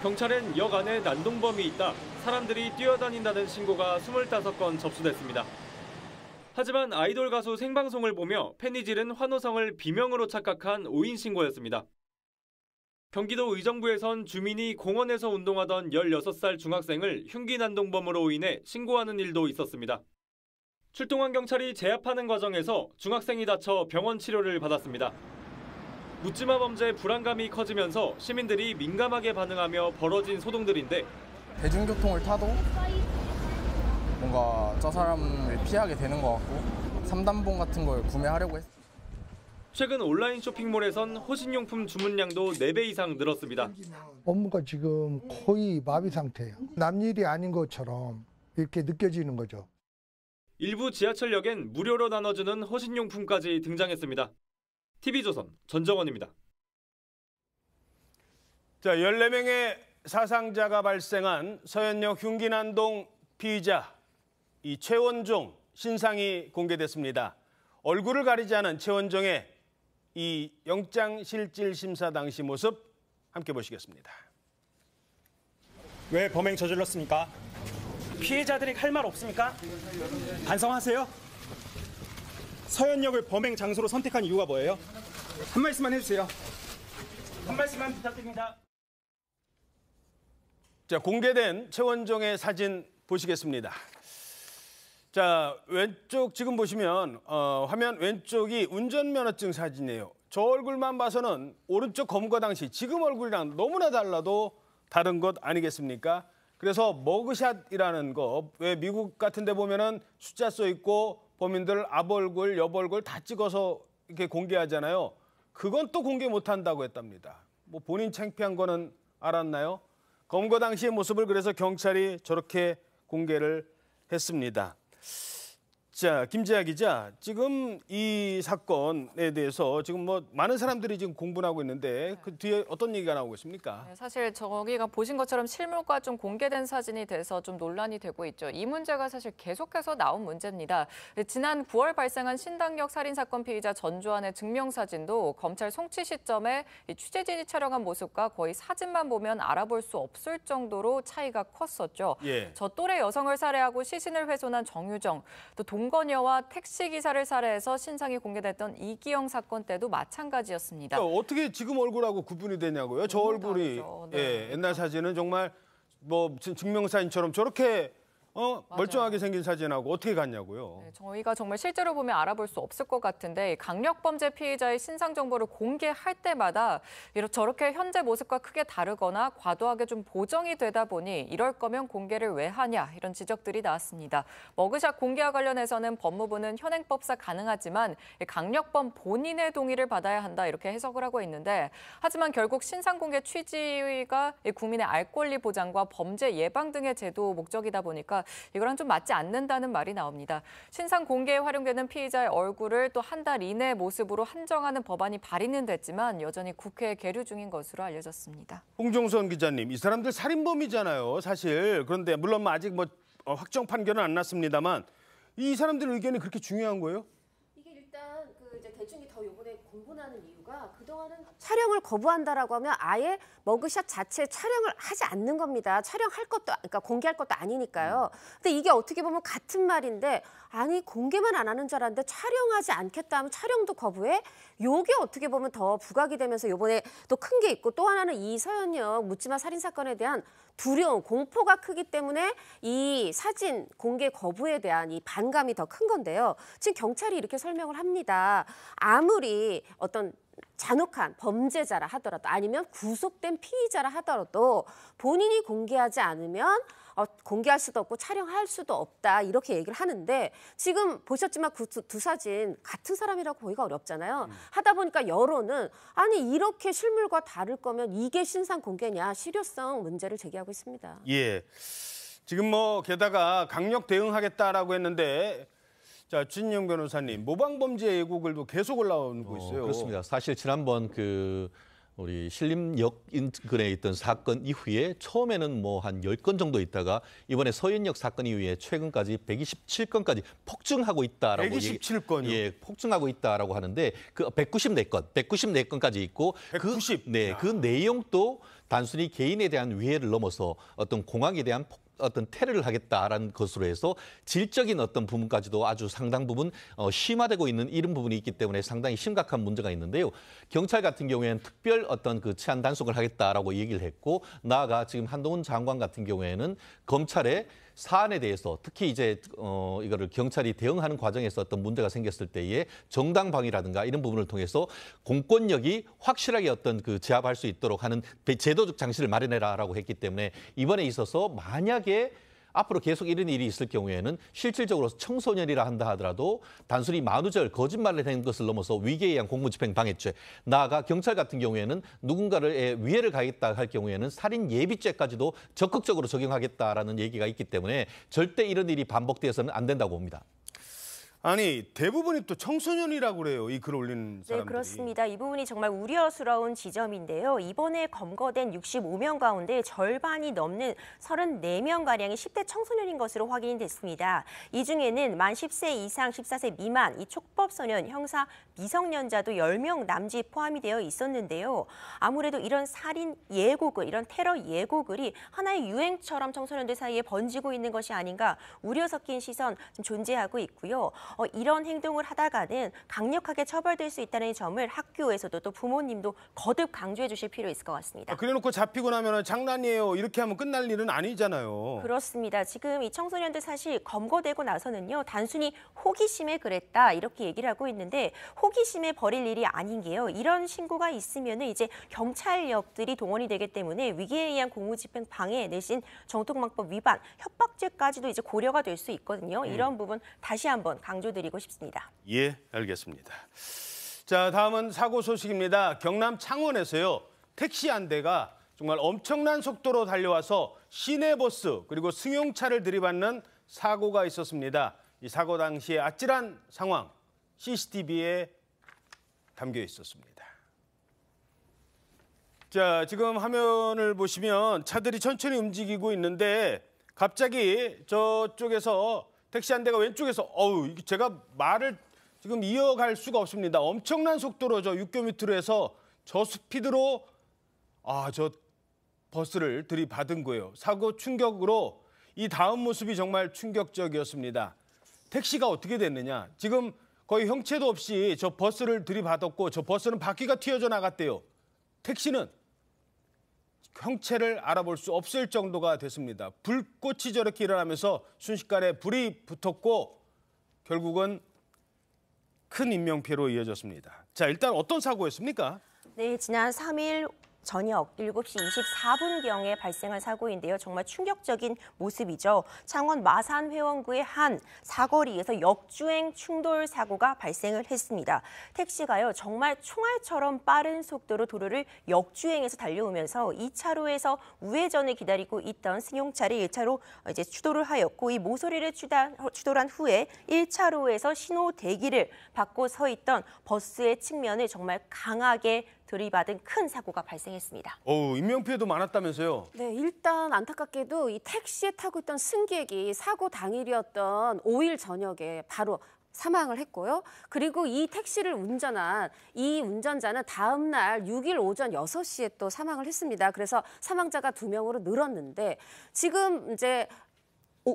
경찰엔 역 안에 난동범이 있다, 사람들이 뛰어다닌다는 신고가 25건 접수됐습니다. 하지만 아이돌 가수 생방송을 보며 팬이 지른 환호성을 비명으로 착각한 오인 신고였습니다. 경기도 의정부에선 주민이 공원에서 운동하던 16살 중학생을 흉기 난동범으로 인해 신고하는 일도 있었습니다. 출동한 경찰이 제압하는 과정에서 중학생이 다쳐 병원 치료를 받았습니다. 묻지마 범죄 불안감이 커지면서 시민들이 민감하게 반응하며 벌어진 소동들인데 대중교통을 타도 뭔가 저 사람을 피하게 되는 것 같고 3단봉 같은 걸 구매하려고 했어요. 최근 온라인 쇼핑몰에선 호신용품 주문량도 4배 이상 늘었습니다. 업무가 지금 거의 마비 상태예요. 남일이 아닌 것처럼 이렇게 느껴지는 거죠. 일부 지하철역엔 무료로 나눠주는 호신용품까지 등장했습니다. TV조선 전정원입니다. 자, 14명의 사상자가 발생한 서현역 흉기난동 피의자 이 최원종 신상이 공개됐습니다. 얼굴을 가리지 않은 최원종의 이 영장실질 심사 당시 모습 함께 보시겠습니다. 왜 범행 저질렀습니까? 피해자들이 할 말 없습니까? 반성하세요. 서현역을 범행 장소로 선택한 이유가 뭐예요? 한 말씀만 해주세요. 한 말씀만 부탁드립니다. 자, 공개된 최원종의 사진 보시겠습니다. 자, 왼쪽 지금 보시면 화면 왼쪽이 운전면허증 사진이에요. 저 얼굴만 봐서는 오른쪽 검거 당시 지금 얼굴이랑 너무나 달라도 다른 것 아니겠습니까? 그래서 머그샷이라는 거, 왜 미국 같은 데 보면은 숫자 써 있고 범인들 앞 얼굴, 옆 얼굴 다 찍어서 이렇게 공개하잖아요. 그건 또 공개 못 한다고 했답니다. 뭐 본인 창피한 거는 알았나요? 검거 당시의 모습을 그래서 경찰이 저렇게 공개를 했습니다. 자, 김재하 기자, 지금 이 사건에 대해서 지금 뭐 많은 사람들이 지금 공분하고 있는데 그 뒤에 어떤 얘기가 나오고 있습니까? 네, 사실 저기가 보신 것처럼 실물과 좀 공개된 사진이 돼서 좀 논란이 되고 있죠. 이 문제가 사실 계속해서 나온 문제입니다. 지난 9월 발생한 신당역 살인사건 피의자 전주환의 증명사진도 검찰 송치 시점에 취재진이 촬영한 모습과 거의 사진만 보면 알아볼 수 없을 정도로 차이가 컸었죠. 예. 저 또래 여성을 살해하고 시신을 훼손한 정유정, 또 동거녀와 택시기사를 살해해서 신상이 공개됐던 이기영 사건 때도 마찬가지였습니다. 그러니까 어떻게 지금 얼굴하고 구분이 되냐고요? 저 얼굴이 네. 예, 옛날 사진은 정말 뭐 증명사진처럼 저렇게 멀쩡하게 생긴 사진하고 어떻게 갔냐고요. 네, 저희가 정말 실제로 보면 알아볼 수 없을 것 같은데 강력범죄 피의자의 신상 정보를 공개할 때마다 저렇게 현재 모습과 크게 다르거나 과도하게 좀 보정이 되다 보니 이럴 거면 공개를 왜 하냐 이런 지적들이 나왔습니다. 머그샷 공개와 관련해서는 법무부는 현행법상 가능하지만 강력범 본인의 동의를 받아야 한다 이렇게 해석을 하고 있는데 하지만 결국 신상 공개 취지가 국민의 알 권리 보장과 범죄 예방 등의 제도 목적이다 보니까 이거랑 좀 맞지 않는다는 말이 나옵니다. 신상 공개에 활용되는 피의자의 얼굴을 또 한 달 이내 모습으로 한정하는 법안이 발의는 됐지만 여전히 국회에 계류 중인 것으로 알려졌습니다. 홍종선 기자님, 이 사람들 살인범이잖아요, 사실. 그런데 물론 아직 뭐 확정 판결은 안 났습니다만 이 사람들 의견이 그렇게 중요한 거예요? 이게 일단 이제 대중이 더 이번에 공분하는 이유가 그동안은 촬영을 거부한다라고 하면 아예 머그샷 자체 촬영을 하지 않는 겁니다. 촬영할 것도 그러니까 공개할 것도 아니니까요. 근데 이게 어떻게 보면 같은 말인데 아니 공개만 안 하는 줄 알았는데 촬영하지 않겠다 하면 촬영도 거부해? 요게 어떻게 보면 더 부각이 되면서 이번에 또 큰 게 있고 또 하나는 이 서현역 묻지마 살인 사건에 대한 두려움, 공포가 크기 때문에 이 사진 공개 거부에 대한 이 반감이 더 큰 건데요. 지금 경찰이 이렇게 설명을 합니다. 아무리 어떤 잔혹한 범죄자라 하더라도 아니면 구속된 피의자라 하더라도 본인이 공개하지 않으면 공개할 수도 없고 촬영할 수도 없다 이렇게 얘기를 하는데 지금 보셨지만 그 두 사진 같은 사람이라고 보기가 어렵잖아요. 하다 보니까 여론은 아니 이렇게 실물과 다를 거면 이게 신상 공개냐 실효성 문제를 제기하고 있습니다. 예, 지금 뭐 게다가 강력 대응하겠다라고 했는데 자, 진영 변호사님, 모방범죄 예고글도 계속 올라오고 있어요. 그렇습니다. 사실 지난번 우리 신림역 인근에 있던 사건 이후에 처음에는 뭐 한 10건 정도 있다가 이번에 서현역 사건 이후에 최근까지 127건까지 폭증하고 있다라고 127건이요? 예, 폭증하고 있다라고 하는데 그 194건까지 있고 190. 그 내용도 단순히 개인에 대한 위해를 넘어서 어떤 공항에 대한 어떤 테러를 하겠다라는 것으로 해서 질적인 어떤 부분까지도 아주 상당 부분 심화되고 있는 이런 부분이 있기 때문에 상당히 심각한 문제가 있는데요. 경찰 같은 경우에는 특별 어떤 그 치안 단속을 하겠다라고 얘기를 했고, 나아가 지금 한동훈 장관 같은 경우에는 검찰의 사안에 대해서 특히 이제 이거를 경찰이 대응하는 과정에서 어떤 문제가 생겼을 때에 정당방위라든가 이런 부분을 통해서 공권력이 확실하게 어떤 그 제압할 수 있도록 하는 제도적 장치를 마련해라라고 했기 때문에 이번에 있어서 만약에 앞으로 계속 이런 일이 있을 경우에는 실질적으로 청소년이라 한다 하더라도 단순히 만우절 거짓말을 한 것을 넘어서 위계에 의한 공무집행 방해죄, 나아가 경찰 같은 경우에는 누군가를 위해를 가했다 할 경우에는 살인 예비죄까지도 적극적으로 적용하겠다라는 얘기가 있기 때문에 절대 이런 일이 반복되어서는 안 된다고 봅니다. 아니 대부분이 또 청소년이라고 그래요. 이 글 올리는 사람들이. 네, 그렇습니다. 이 부분이 정말 우려스러운 지점인데요. 이번에 검거된 65명 가운데 절반이 넘는 34명가량이 10대 청소년인 것으로 확인이 됐습니다. 이 중에는 만 10세 이상 14세 미만, 이 촉법소년, 형사 미성년자도 10명 남짓 포함이 되어 있었는데요. 아무래도 이런 살인 예고글, 이런 테러 예고글이 하나의 유행처럼 청소년들 사이에 번지고 있는 것이 아닌가 우려 섞인 시선 좀 존재하고 있고요. 이런 행동을 하다가는 강력하게 처벌될 수 있다는 점을 학교에서도 또 부모님도 거듭 강조해 주실 필요 있을 것 같습니다. 그래놓고 잡히고 나면 장난이에요. 이렇게 하면 끝날 일은 아니잖아요. 그렇습니다. 지금 이 청소년들 사실 검거되고 나서는요. 단순히 호기심에 그랬다 이렇게 얘기를 하고 있는데 호기심에 버릴 일이 아닌 게요. 이런 신고가 있으면 이제 경찰력들이 동원이 되기 때문에 위기에 의한 공무집행 방해 내신 정통망법 위반, 협박죄까지도 이제 고려가 될 수 있거든요. 이런 부분 다시 한번 강조드리고 싶습니다. 예, 알겠습니다. 자, 다음은 사고 소식입니다. 경남 창원에서요. 택시 한 대가 정말 엄청난 속도로 달려와서 시내버스 그리고 승용차를 들이받는 사고가 있었습니다. 이 사고 당시의 아찔한 상황 CCTV에 담겨 있었습니다. 자, 지금 화면을 보시면 차들이 천천히 움직이고 있는데 갑자기 저쪽에서 택시 한 대가 왼쪽에서 제가 말을 지금 이어갈 수가 없습니다. 엄청난 속도로 저 6km에서 저 스피드로 저 버스를 들이받은 거예요. 사고 충격으로 이 다음 모습이 정말 충격적이었습니다. 택시가 어떻게 됐느냐. 지금 거의 형체도 없이 저 버스를 들이받았고 저 버스는 바퀴가 튀어져 나갔대요. 택시는 형체를 알아볼 수 없을 정도가 됐습니다. 불꽃이 저렇게 일어나면서 순식간에 불이 붙었고 결국은 큰 인명피해로 이어졌습니다. 자, 일단 어떤 사고였습니까? 네, 지난 3일 저녁 7시 24분경에 발생한 사고인데요. 정말 충격적인 모습이죠. 창원 마산회원구의 한 사거리에서 역주행 충돌 사고가 발생을 했습니다. 택시가요, 정말 총알처럼 빠른 속도로 도로를 역주행해서 달려오면서 2차로에서 우회전을 기다리고 있던 승용차를 1차로 이제 추돌을 하였고, 이 모서리를 추돌한 후에 1차로에서 신호 대기를 받고 서 있던 버스의 측면을 정말 강하게 들이받은 큰 사고가 발생했습니다. 인명피해도 많았다면서요? 네, 일단 안타깝게도 이 택시에 타고 있던 승객이 사고 당일이었던 5일 저녁에 바로 사망을 했고요. 그리고 이 택시를 운전한 이 운전자는 다음 날 6일 오전 6시에 또 사망을 했습니다. 그래서 사망자가 2명으로 늘었는데 지금 이제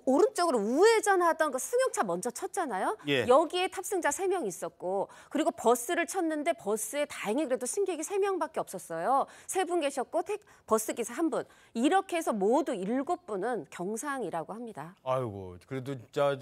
오른쪽으로 우회전하던 그 승용차 먼저 쳤잖아요. 예. 여기에 탑승자 3명 있었고 그리고 버스를 쳤는데 버스에 다행히 그래도 승객이 3명밖에 없었어요. 3분 계셨고 버스 기사 1분. 이렇게 해서 모두 7분은 경상이라고 합니다. 아이고, 그래도 진짜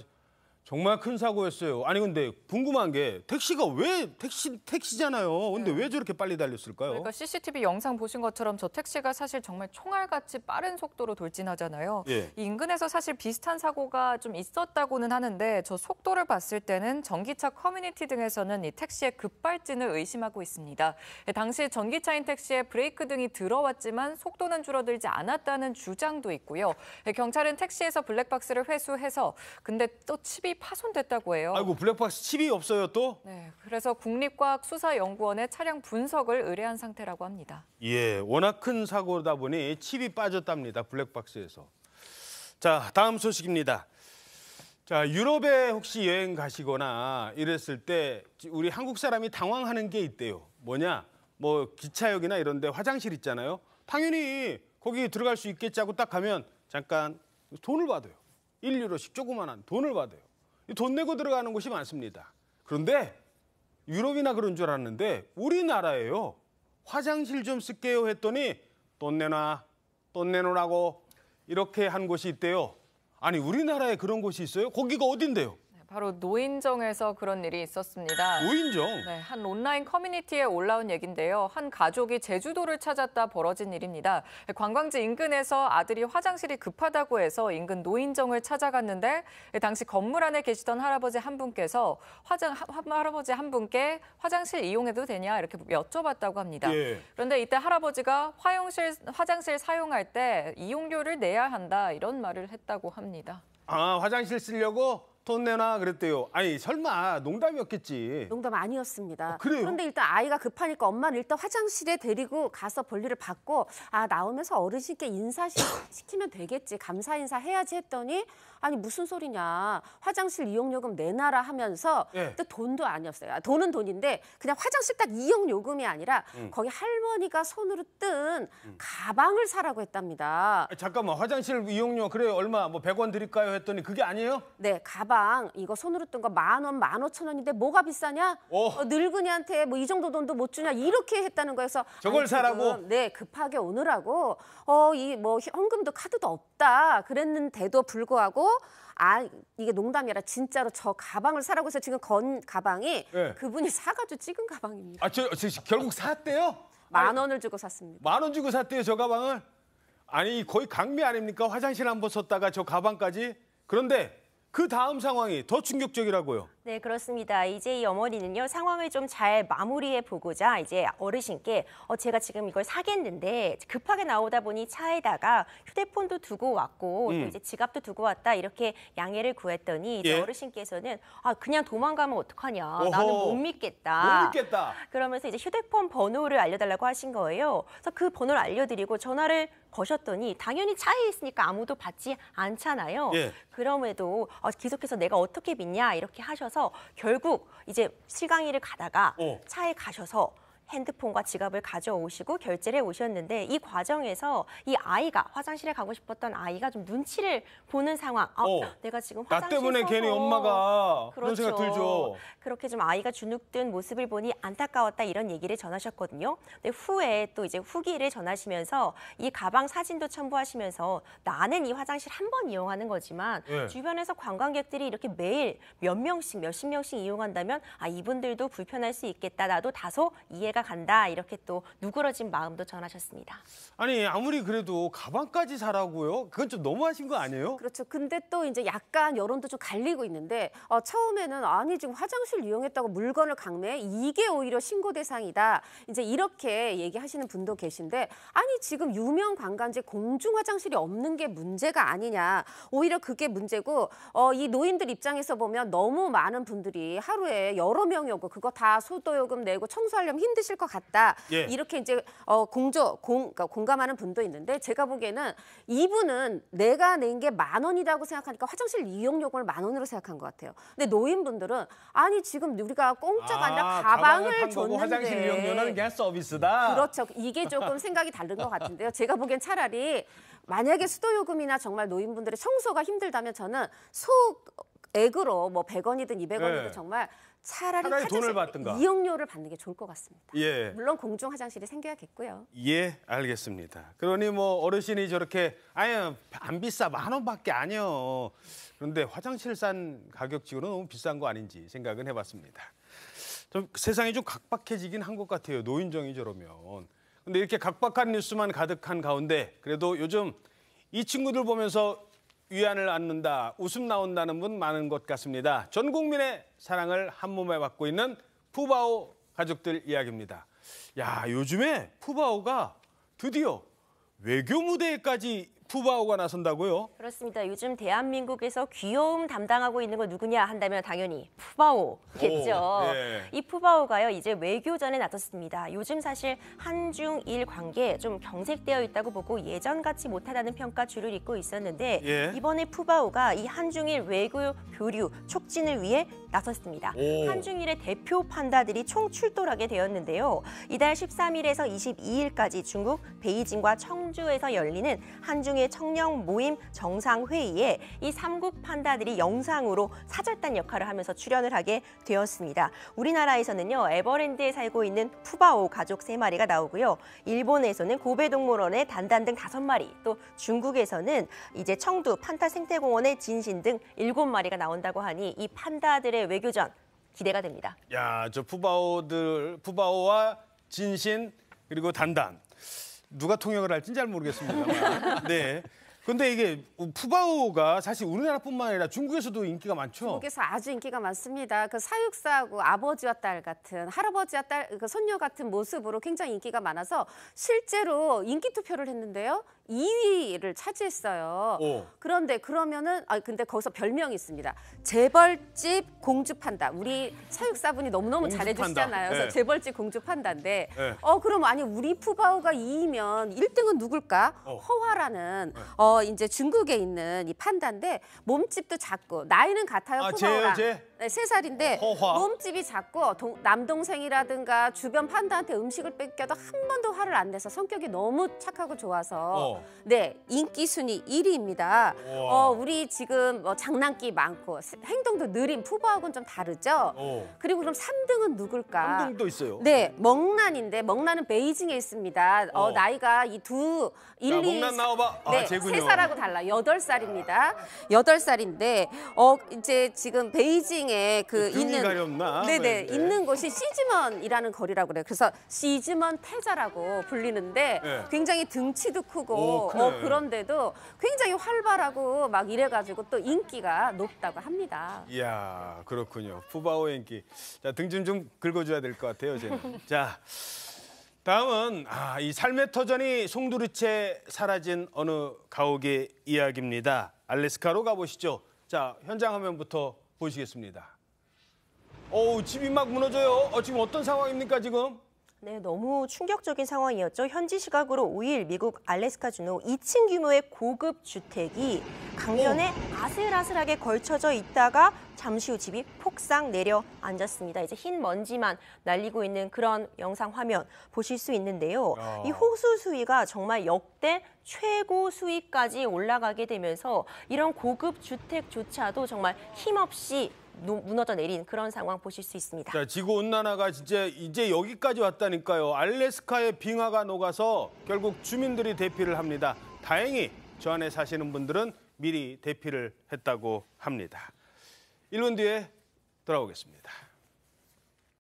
정말 큰 사고였어요. 아니 근데 궁금한 게 택시가 왜 택시잖아요. 근데 왜 저렇게 빨리 달렸을까요? 그러니까 CCTV 영상 보신 것처럼 저 택시가 사실 정말 총알같이 빠른 속도로 돌진하잖아요. 예. 이 인근에서 사실 비슷한 사고가 좀 있었다고는 하는데 저 속도를 봤을 때는 전기차 커뮤니티 등에서는 이 택시의 급발진을 의심하고 있습니다. 당시 전기차인 택시에 브레이크 등이 들어왔지만 속도는 줄어들지 않았다는 주장도 있고요. 경찰은 택시에서 블랙박스를 회수해서 근데 또 칩이 칩이 파손됐다고 해요. 아이고, 블랙박스 칩이 없어요 또? 네, 그래서 국립과학수사연구원에 차량 분석을 의뢰한 상태라고 합니다. 예, 워낙 큰 사고다 보니 칩이 빠졌답니다. 블랙박스에서. 자, 다음 소식입니다. 자, 유럽에 혹시 여행 가시거나 이랬을 때 우리 한국 사람이 당황하는 게 있대요. 뭐냐? 뭐 기차역이나 이런 데 화장실 있잖아요. 당연히 거기 들어갈 수 있겠지 하고 딱 가면 잠깐 돈을 받아요. 1유로씩 조그만한 돈을 받아요. 돈 내고 들어가는 곳이 많습니다. 그런데 유럽이나 그런 줄 알았는데 우리나라에요. 화장실 좀 쓸게요 했더니 돈 내놔, 돈 내놓으라고 이렇게 한 곳이 있대요. 아니, 우리나라에 그런 곳이 있어요? 거기가 어딘데요? 바로 노인정에서 그런 일이 있었습니다. 노인정? 네, 한 온라인 커뮤니티에 올라온 얘긴데요. 한 가족이 제주도를 찾았다 벌어진 일입니다. 관광지 인근에서 아들이 화장실이 급하다고 해서 인근 노인정을 찾아갔는데 당시 건물 안에 계시던 할아버지 한 분께서 할아버지 한 분께 화장실 이용해도 되냐 이렇게 여쭤봤다고 합니다. 예. 그런데 이때 할아버지가 화장실 사용할 때 이용료를 내야 한다 이런 말을 했다고 합니다. 아, 화장실 쓰려고? 돈 내놔 그랬대요. 아니, 설마 농담이었겠지. 농담 아니었습니다. 그래요? 그런데 일단 아이가 급하니까 엄마는 일단 화장실에 데리고 가서 볼일을 받고 나오면서 어르신께 인사시키면 되겠지. 감사 인사 해야지 했더니 아니 무슨 소리냐. 화장실 이용요금 내놔라 하면서 근데 돈도 아니었어요. 돈은 돈인데 그냥 화장실 딱 이용요금이 아니라 거기 할머니가 손으로 뜬 가방을 사라고 했답니다. 잠깐만, 화장실 이용료 그래 얼마? 뭐 100원 드릴까요? 했더니 그게 아니에요? 네, 가방 이거 손으로 뜬 거 10,000원, 15,000원인데 뭐가 비싸냐? 늙은이한테 뭐 이 정도 돈도 못 주냐? 이렇게 했다는 거여서 저걸 사라고? 네, 급하게 오느라고 이 뭐 현금도 카드도 없다 그랬는데도 불구하고 이게 농담이 아니라 진짜로 저 가방을 사라고 해서 지금 건 가방이 그분이 사가지고 찍은 가방입니다. 저 결국 샀대요? 10,000원을 주고 샀습니다. 10,000원 주고 샀대요, 저 가방을? 아니, 거의 강미 아닙니까? 화장실 한번 썼다가 저 가방까지? 그런데 그 다음 상황이 더 충격적이라고요. 네, 그렇습니다. 이제 이 어머니는요, 상황을 좀 잘 마무리해 보고자 이제 어르신께 제가 지금 이걸 사겠는데 급하게 나오다 보니 차에다가 휴대폰도 두고 왔고 또 이제 지갑도 두고 왔다 이렇게 양해를 구했더니 이제 어르신께서는 그냥 도망가면 어떡하냐. 나는 못 믿겠다. 못 믿겠다. 그러면서 이제 휴대폰 번호를 알려달라고 하신 거예요. 그래서 그 번호를 알려드리고 전화를 거셨더니 당연히 차에 있으니까 아무도 받지 않잖아요. 그럼에도 계속해서 내가 어떻게 믿냐 이렇게 하셔서 결국 이제 실강이를 가다가 차에 가셔서 핸드폰과 지갑을 가져오시고 결제를 해오셨는데 이 과정에서 이 아이가 화장실에 가고 싶었던 아이가 좀 눈치를 보는 상황. 내가 지금 화장실 나 때문에 괜히 엄마가 그런 그렇죠. 생각 들죠. 그렇게 좀 아이가 주눅든 모습을 보니 안타까웠다 이런 얘기를 전하셨거든요. 근데 후에 또 이제 후기를 전하시면서 이 가방 사진도 첨부하시면서 나는 이 화장실 한 번 이용하는 거지만 주변에서 관광객들이 이렇게 매일 몇 명씩 몇십 명씩 이용한다면 이분들도 불편할 수 있겠다. 나도 다소 이해가 간다 이렇게 또 누그러진 마음도 전하셨습니다. 아니, 아무리 그래도 가방까지 사라고요? 그건 좀 너무하신 거 아니에요? 그렇죠. 근데 또 이제 약간 여론도 좀 갈리고 있는데 처음에는 아니 지금 화장실 이용했다고 물건을 강매해 이게 오히려 신고 대상이다. 이제 이렇게 얘기하시는 분도 계신데 아니 지금 유명 관광지 공중 화장실이 없는 게 문제가 아니냐. 오히려 그게 문제고 이 노인들 입장에서 보면 너무 많은 분들이 하루에 여러 명이 오고 그거 다 소도요금 내고 청소하려면 힘드실 것 같다. 이렇게 이제 공감하는 분도 있는데 제가 보기에는 이분은 내가 낸 게 10,000원이라고 생각하니까 화장실 이용 요금을 10,000원으로 생각한 것 같아요. 근데 노인분들은 아니 지금 우리가 공짜가 아니라 가방을 줬는데 화장실 이용료는 그냥 서비스다. 그렇죠. 이게 조금 생각이 다른 것 같은데요. 제가 보기엔 차라리 만약에 수도요금이나 정말 노인분들의 청소가 힘들다면 저는 소액으로 뭐 100원이든 200원이든 정말 차라리 돈을 받든가 이용료를 받는 게 좋을 것 같습니다. 물론 공중 화장실이 생겨야겠고요. 알겠습니다. 그러니 뭐 어르신이 저렇게 안 비싸 10,000원밖에 아니요. 그런데 화장실 산 가격치고는 너무 비싼 거 아닌지 생각은 해봤습니다. 좀 세상이 좀 각박해지긴 한 것 같아요. 노인정이 저러면. 근데 이렇게 각박한 뉴스만 가득한 가운데 그래도 요즘 이 친구들 보면서 위안을 얻는다, 웃음 나온다는 분 많은 것 같습니다. 전 국민의 사랑을 한 몸에 받고 있는 푸바오 가족들 이야기입니다. 야, 요즘에 푸바오가 드디어 외교 무대까지 푸바오가 나선다고요? 그렇습니다. 요즘 대한민국에서 귀여움 담당하고 있는 거 누구냐 한다면 당연히 푸바오겠죠. 네. 이 푸바오가요 이제 외교전에 나섰습니다. 요즘 사실 한중일 관계 좀 경색되어 있다고 보고 예전 같지 못하다는 평가 줄을 잇고 있었는데 예. 이번에 푸바오가 이 한중일 외교 교류 촉진을 위해 나섰습니다. 오. 한중일의 대표 판다들이 총 출동하게 되었는데요. 이달 13일에서 22일까지 중국 베이징과 청주에서 열리는 한중일 청령 모임 정상회의에 이 3국 판다들이 영상으로 사절단 역할을 하면서 출연을 하게 되었습니다. 우리나라에서는요 에버랜드에 살고 있는 푸바오 가족 3마리가 나오고요. 일본에서는 고베동물원의 단단 등 5마리, 또 중국에서는 이제 청두 판다 생태공원의 진신 등 7마리가 나온다고 하니 이 판다들의 외교전 기대가 됩니다. 야, 저 푸바오와 진신 그리고 단단. 누가 통역을 할지는 잘 모르겠습니다. 네. 근데 이게 푸바오가 사실 우리나라뿐만 아니라 중국에서도 인기가 많죠. 중국에서 아주 인기가 많습니다. 그 사육사하고 아버지와 딸 같은, 할아버지와 딸, 그 손녀 같은 모습으로 굉장히 인기가 많아서 실제로 인기 투표를 했는데요. 2위를 차지했어요. 오. 그런데 그러면은 근데 거기서 별명이 있습니다. 재벌집 공주 판다. 우리 사육사분이 너무너무 공주 잘해주시잖아요. 판다. 그래서 네. 재벌집 공주 판다인데 네. 그럼 아니 우리 푸바오가 2위면 1등은 누굴까? 허화라는 이제 중국에 있는 이 판다인데 몸집도 작고 나이는 같아요. 푸바오랑. 제? 네, 3살인데 허화. 몸집이 작고 남동생이라든가 주변 판다한테 음식을 뺏겨도 한 번도 화를 안 내서 성격이 너무 착하고 좋아서 네 인기 순위 1위입니다. 우리 지금 장난기 많고 행동도 느린 푸바오하고는 좀 다르죠. 그리고 그럼 3등은 누굴까? 3등도 있어요. 네, 멍란인데 멍란은 베이징에 있습니다. 나이가 이 두 1, 2, 멍란 나와봐. 네, 제군요. 3살하고 달라. 8살입니다. 8살인데 이제 지금 베이징에 그 등이 있는 가렵나? 네네 네. 있는 곳이 시즈먼이라는 거리라고 그래요. 그래서 시즈먼 태자라고 불리는데 네. 굉장히 등치도 크고 오, 크네. 그런데도 굉장히 활발하고 막 이래가지고 또 인기가 높다고 합니다. 이야, 그렇군요. 푸바오의 인기. 자, 등 좀 긁어줘야 될 것 같아요, 쟤는. 자, 다음은 이 삶의 터전이 송두리째 사라진 어느 가옥의 이야기입니다. 알래스카로 가보시죠. 자, 현장 화면부터 보시겠습니다. 집이 막 무너져요. 지금 어떤 상황입니까, 지금? 네, 너무 충격적인 상황이었죠. 현지 시각으로 5일 미국 알래스카주노 2층 규모의 고급 주택이 강변에 아슬아슬하게 걸쳐져 있다가 잠시 후 집이 폭삭 내려앉았습니다. 이제 흰 먼지만 날리고 있는 그런 영상 화면 보실 수 있는데요. 이 호수 수위가 정말 역대 최고 수위까지 올라가게 되면서 이런 고급 주택조차도 정말 힘없이 무너져 내린 그런 상황 보실 수 있습니다. 자, 지구온난화가 진짜 이제 여기까지 왔다니까요. 알래스카의 빙하가 녹아서 결국 주민들이 대피를 합니다. 다행히 저 안에 사시는 분들은 미리 대피를 했다고 합니다. 1분 뒤에 돌아오겠습니다.